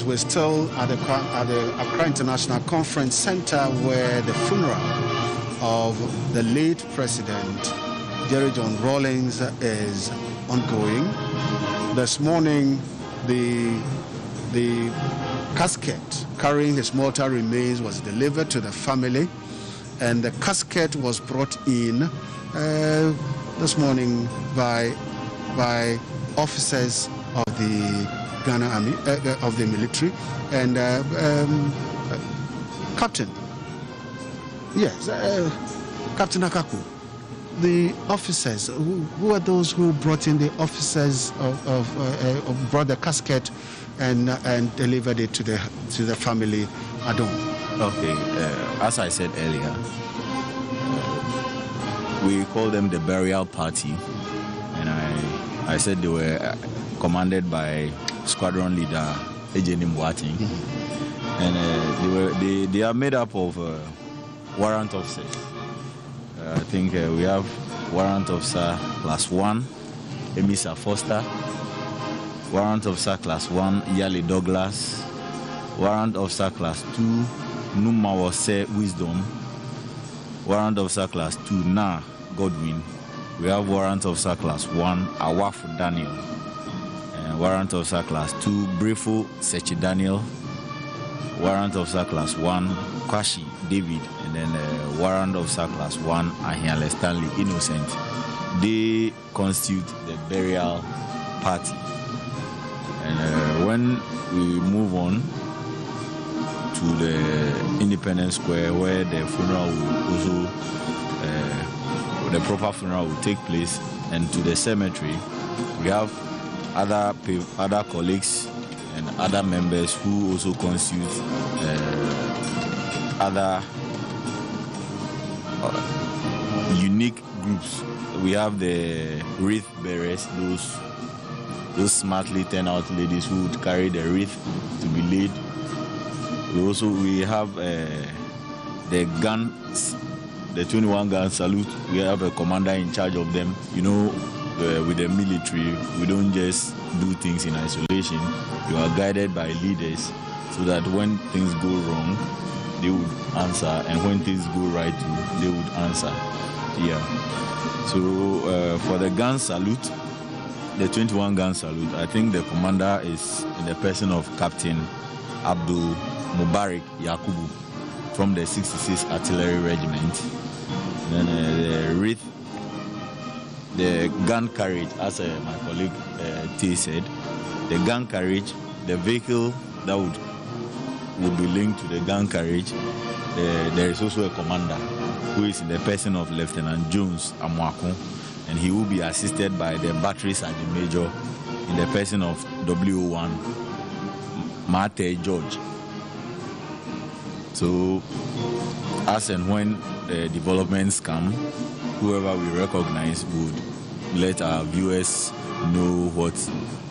Speaker 1: We're still at the Accra International Conference Center where the funeral of the late President Jerry John Rawlings is ongoing. This morning, the casket carrying his mortal remains was delivered to the family, and the casket was brought in this morning by officers of the Ghana Army, of the military, and Captain. Yes, Captain Akaku. The officers, who are those who brought in the officers of brought the casket and delivered it to the family at home?
Speaker 5: Okay, as I said earlier, we call them the burial party, and I said they were commanded by squadron leader Ejeni Mwati, and they are made up of warrant officers. I think we have warrant officer class 1, Emisa Foster, warrant officer class 1, Yali Douglas, warrant officer class 2, Numawose Wisdom, warrant officer class 2, Na Godwin. We have warrant officer class 1, Awafu Daniel, and warrant officer class 2, Brefo Sechi Daniel, warrant officer class 1, Kwashi David, and then warrant officer class 1, Ahiale Stanley Innocent. They constitute the burial party. And when we move on to the Independence Square, where the funeral will also, the proper funeral will take place, and to the cemetery, we have other colleagues and other members who also constitute other unique groups. We have the wreath bearers, those smartly turned out ladies who would carry the wreath to be laid. We have the guns, the 21 gun salute. We have a commander in charge of them. You know, with the military, we don't just do things in isolation. You are guided by leaders so that when things go wrong, they would answer, and when things go right too, they would answer. Yeah. So for the gun salute, the 21 gun salute, I think the commander is in the person of Captain Abdul Mubarak Yakubu from the 66th Artillery Regiment. Then the wreath, the gun carriage, as my colleague T said, the gun carriage, the vehicle that would be linked to the gun carriage, there is also a commander who is in the person of Lieutenant Jones Amwako, and he will be assisted by the battery sergeant major in the person of W1 Mate George. So, as and when the developments come, whoever we recognize would let our viewers know what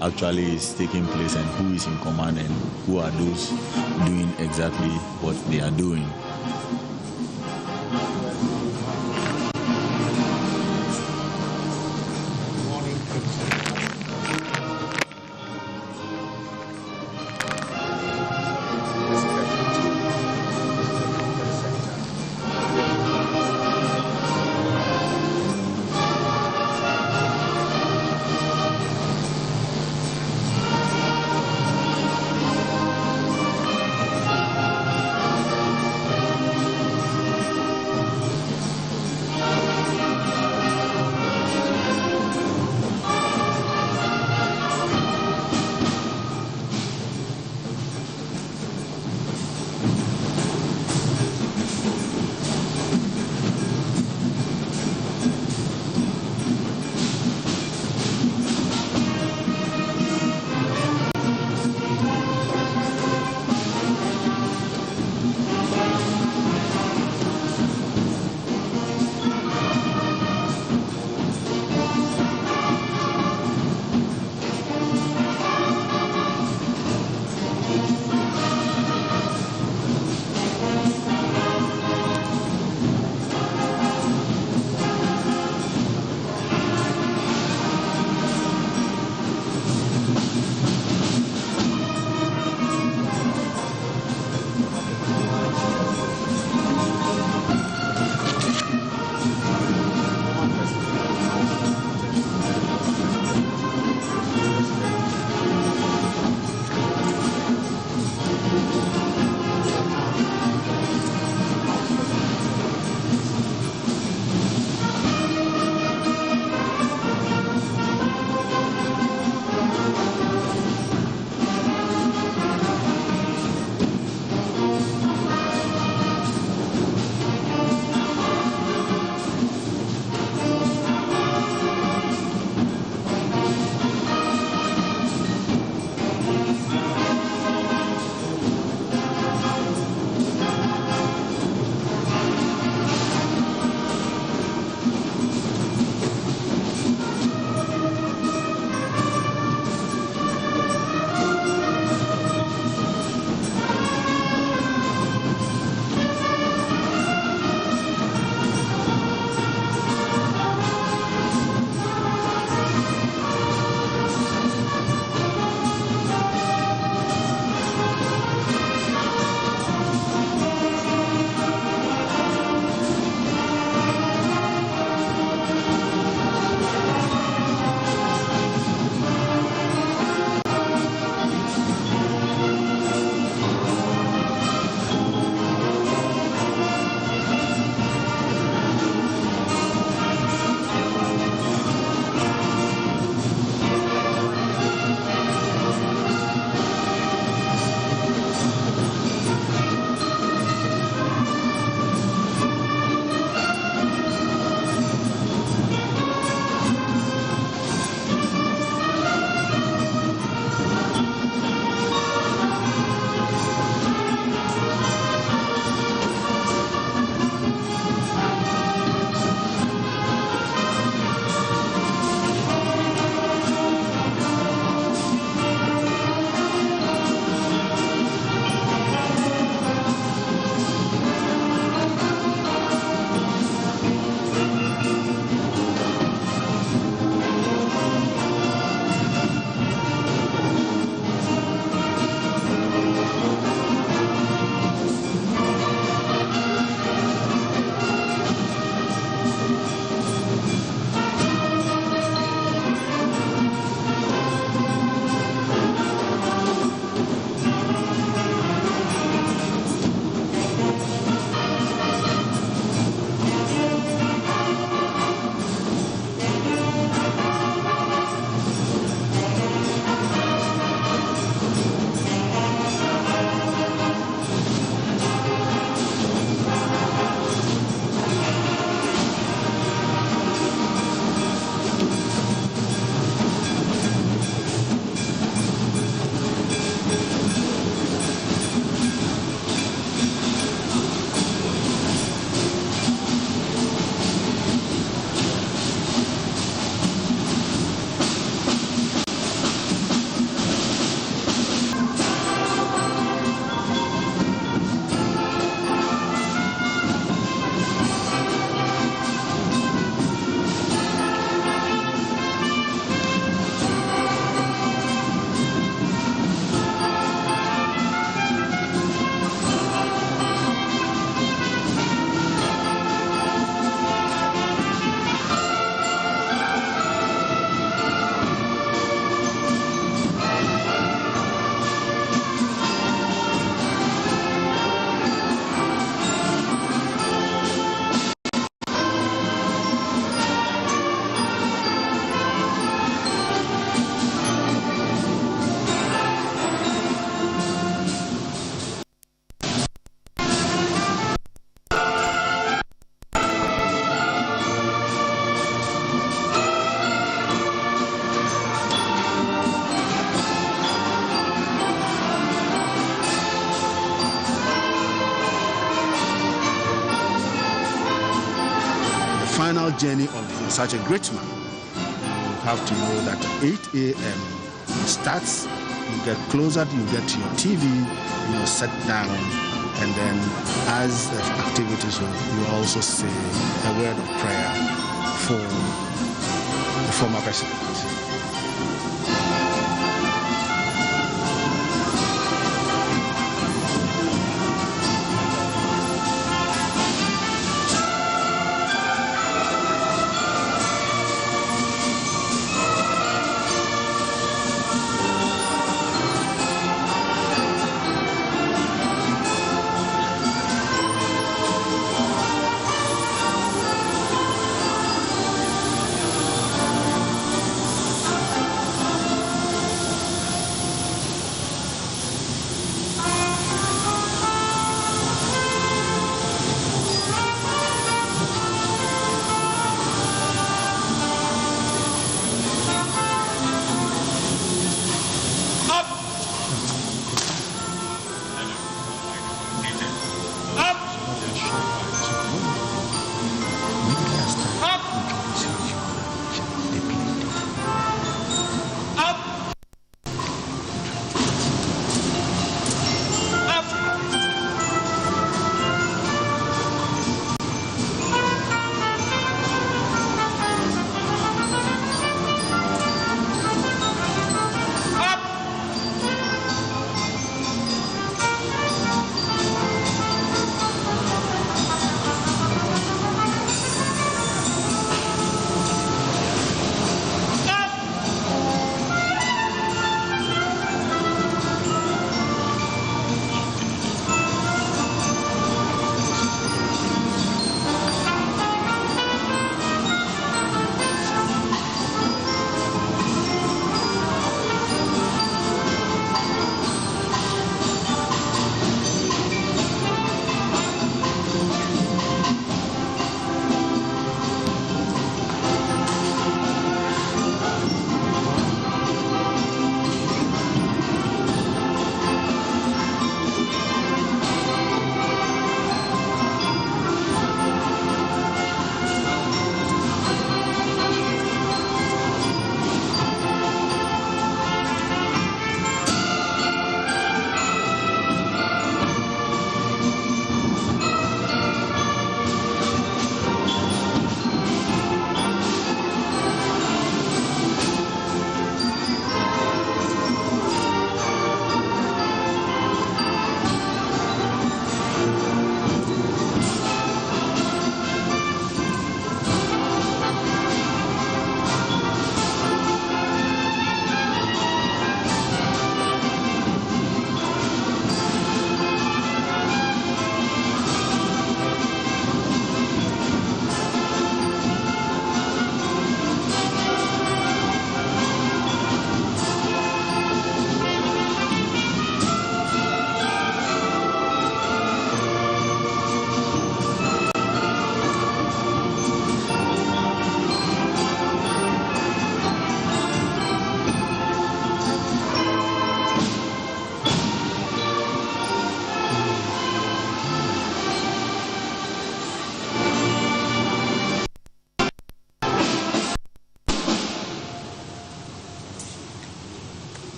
Speaker 5: actually is taking place and who is in command and who are those doing exactly what they are doing.
Speaker 1: journey of such a great man, you have to know that 8 a.m. starts, you get closer, you get to your TV, you sit down, and then as the activities go, you also say a word of prayer for the former president.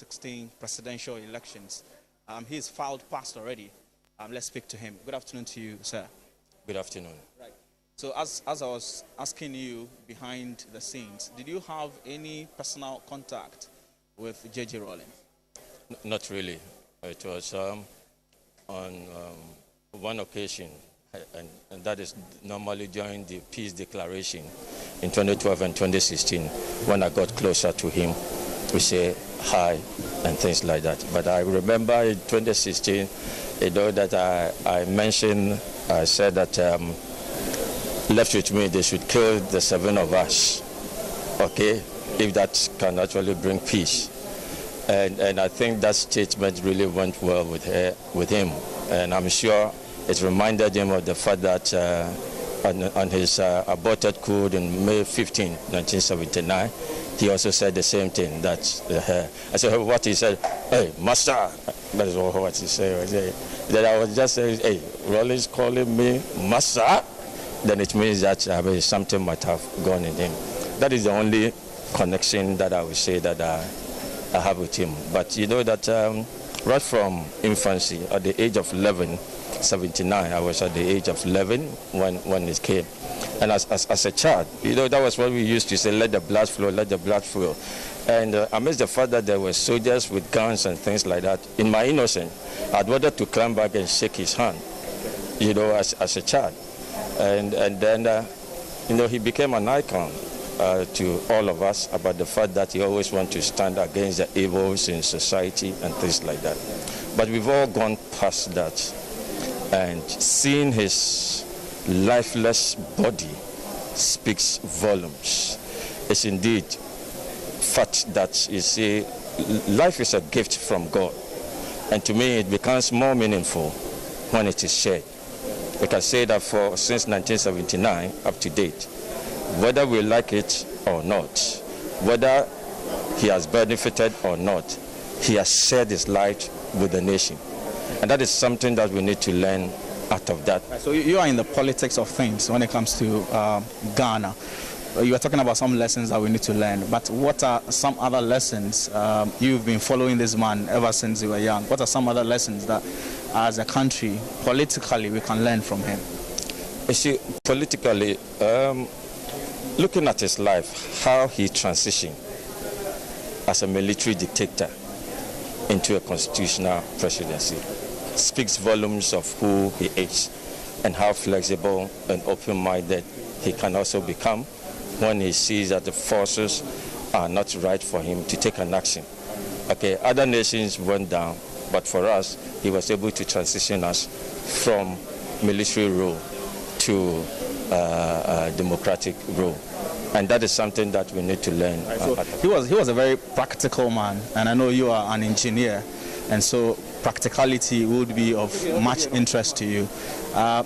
Speaker 6: 2016 presidential elections. He's filed past already. Let's speak to him. Good afternoon to you, sir.
Speaker 7: Good afternoon.
Speaker 6: Right. So as I was asking you behind the scenes, did you have any personal contact with J.J. Rawlings?
Speaker 7: Not really. It was on one occasion, and that is normally during the peace declaration in 2012 and 2016, when I got closer to him. We say hi and things like that. But I remember in 2016, that I mentioned, I said that left with me, they should kill the 7 of us, okay, if that can actually bring peace. And I think that statement really went well with him. And I'm sure it reminded him of the fact that on his aborted coup in May 15, 1979, he also said the same thing. That I said, what he said, hey, master, that is what he said. Then I was just saying, hey, Rawlings calling me master, then it means that something might have gone in him. That is the only connection that I would say that I have with him. But you know that right from infancy, at the age of 11, 79, I was at the age of 11 when it came. And as a child, that was what we used to say, let the blood flow, let the blood flow. And amidst the fact that there were soldiers with guns and things like that, in my innocence, I'd wanted to climb back and shake his hand, as a child. And then, he became an icon to all of us about the fact that he always wanted to stand against the evils in society and things like that. But we've all gone past that, and seeing his lifeless body speaks volumes. It's indeed fact that you see, life is a gift from God, and to me it becomes more meaningful when it is shared. We can say that since 1979 up to date, whether we like it or not, whether he has benefited or not, he has shared his life with the nation. And that is something that we need to learn out of that.
Speaker 6: So you are in the politics of things when it comes to Ghana. You are talking about some lessons that we need to learn, but what are some other lessons? You've been following this man ever since you were young. What are some other lessons that as a country, politically, we can learn from him?
Speaker 7: You see, politically, looking at his life, how he transitioned as a military dictator into a constitutional presidency speaks volumes of who he is and how flexible and open-minded he can also become when he sees that the forces are not right for him to take an action. Okay, other nations went down, but for us, he was able to transition us from military rule to democratic rule. And that is something that we need to learn.
Speaker 6: So he was a very practical man, and I know you are an engineer, and so practicality would be of much interest to you.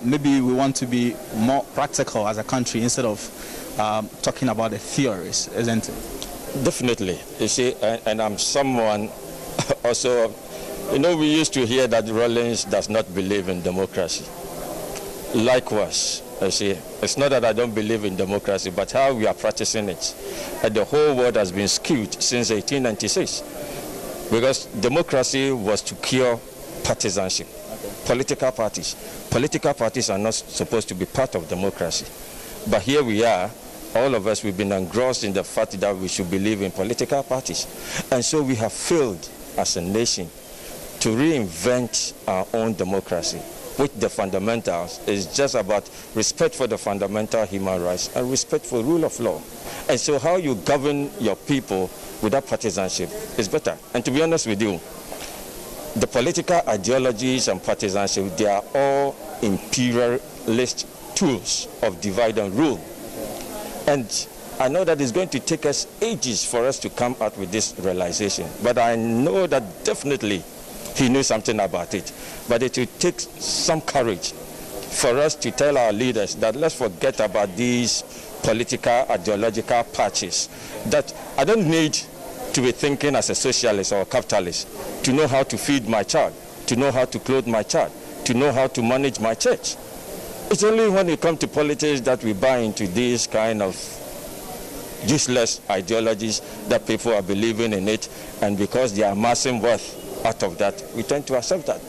Speaker 6: Maybe we want to be more practical as a country instead of talking about the theories, isn't it?
Speaker 7: Definitely. You see, and I'm someone also, we used to hear that Rawlings does not believe in democracy. Likewise, you see, it's not that I don't believe in democracy, but how we are practicing it. And the whole world has been skewed since 1896. Because democracy was to cure partisanship. Political parties. Political parties are not supposed to be part of democracy. But here we are, all of us, we've been engrossed in the fact that we should believe in political parties. And so we have failed as a nation to reinvent our own democracy, which the fundamentals is just about respect for the fundamental human rights and respect for rule of law. And so how you govern your people without partisanship is better. And to be honest with you, the political ideologies and partisanship, they are all imperialist tools of divide and rule. And I know that it's going to take us ages for us to come out with this realization, but I know that definitely he knew something about it. But it will take some courage for us to tell our leaders that let's forget about these political, ideological patches, that I don't need to be thinking as a socialist or a capitalist to know how to feed my child, to know how to clothe my child, to know how to manage my church. It's only when it comes to politics that we buy into this kind of useless ideologies that people are believing in it, and because they are amassing wealth out of that, we tend to accept that.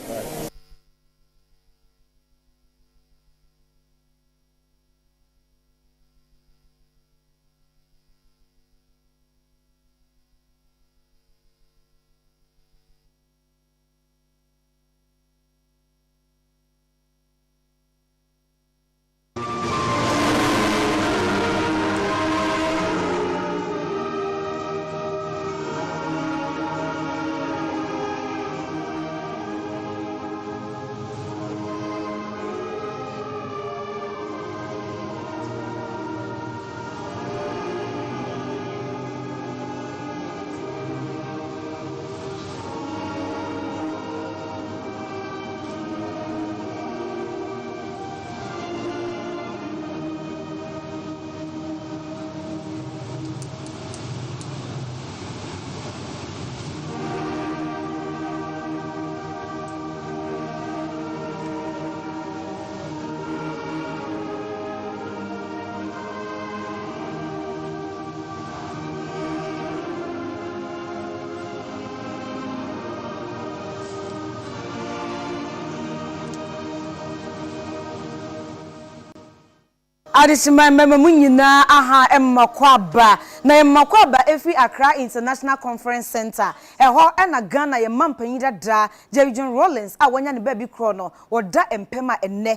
Speaker 8: Adishima mema munyina aha emmakwaba na emmakwaba efi Accra International Conference Center eho na Ghana ye mampanyida da Jerry Rawlings a wanya ne baby krono woda empema enne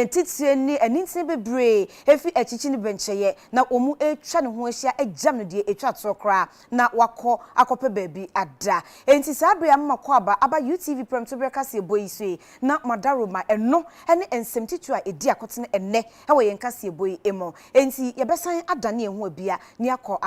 Speaker 8: titie ni anintin bebre efi achichi ni bencheye na omu etwa ne ho ahia agyam no de etwa tokra na wakọ akọpe baby ada enti sabre emmakwaba aba UTV Prem to breakers ye boyiswe na madaroma eno ene ensemtitu a edi akotene enne ewe yenkase boy emo enti yebesan adane ehu abia ni akọ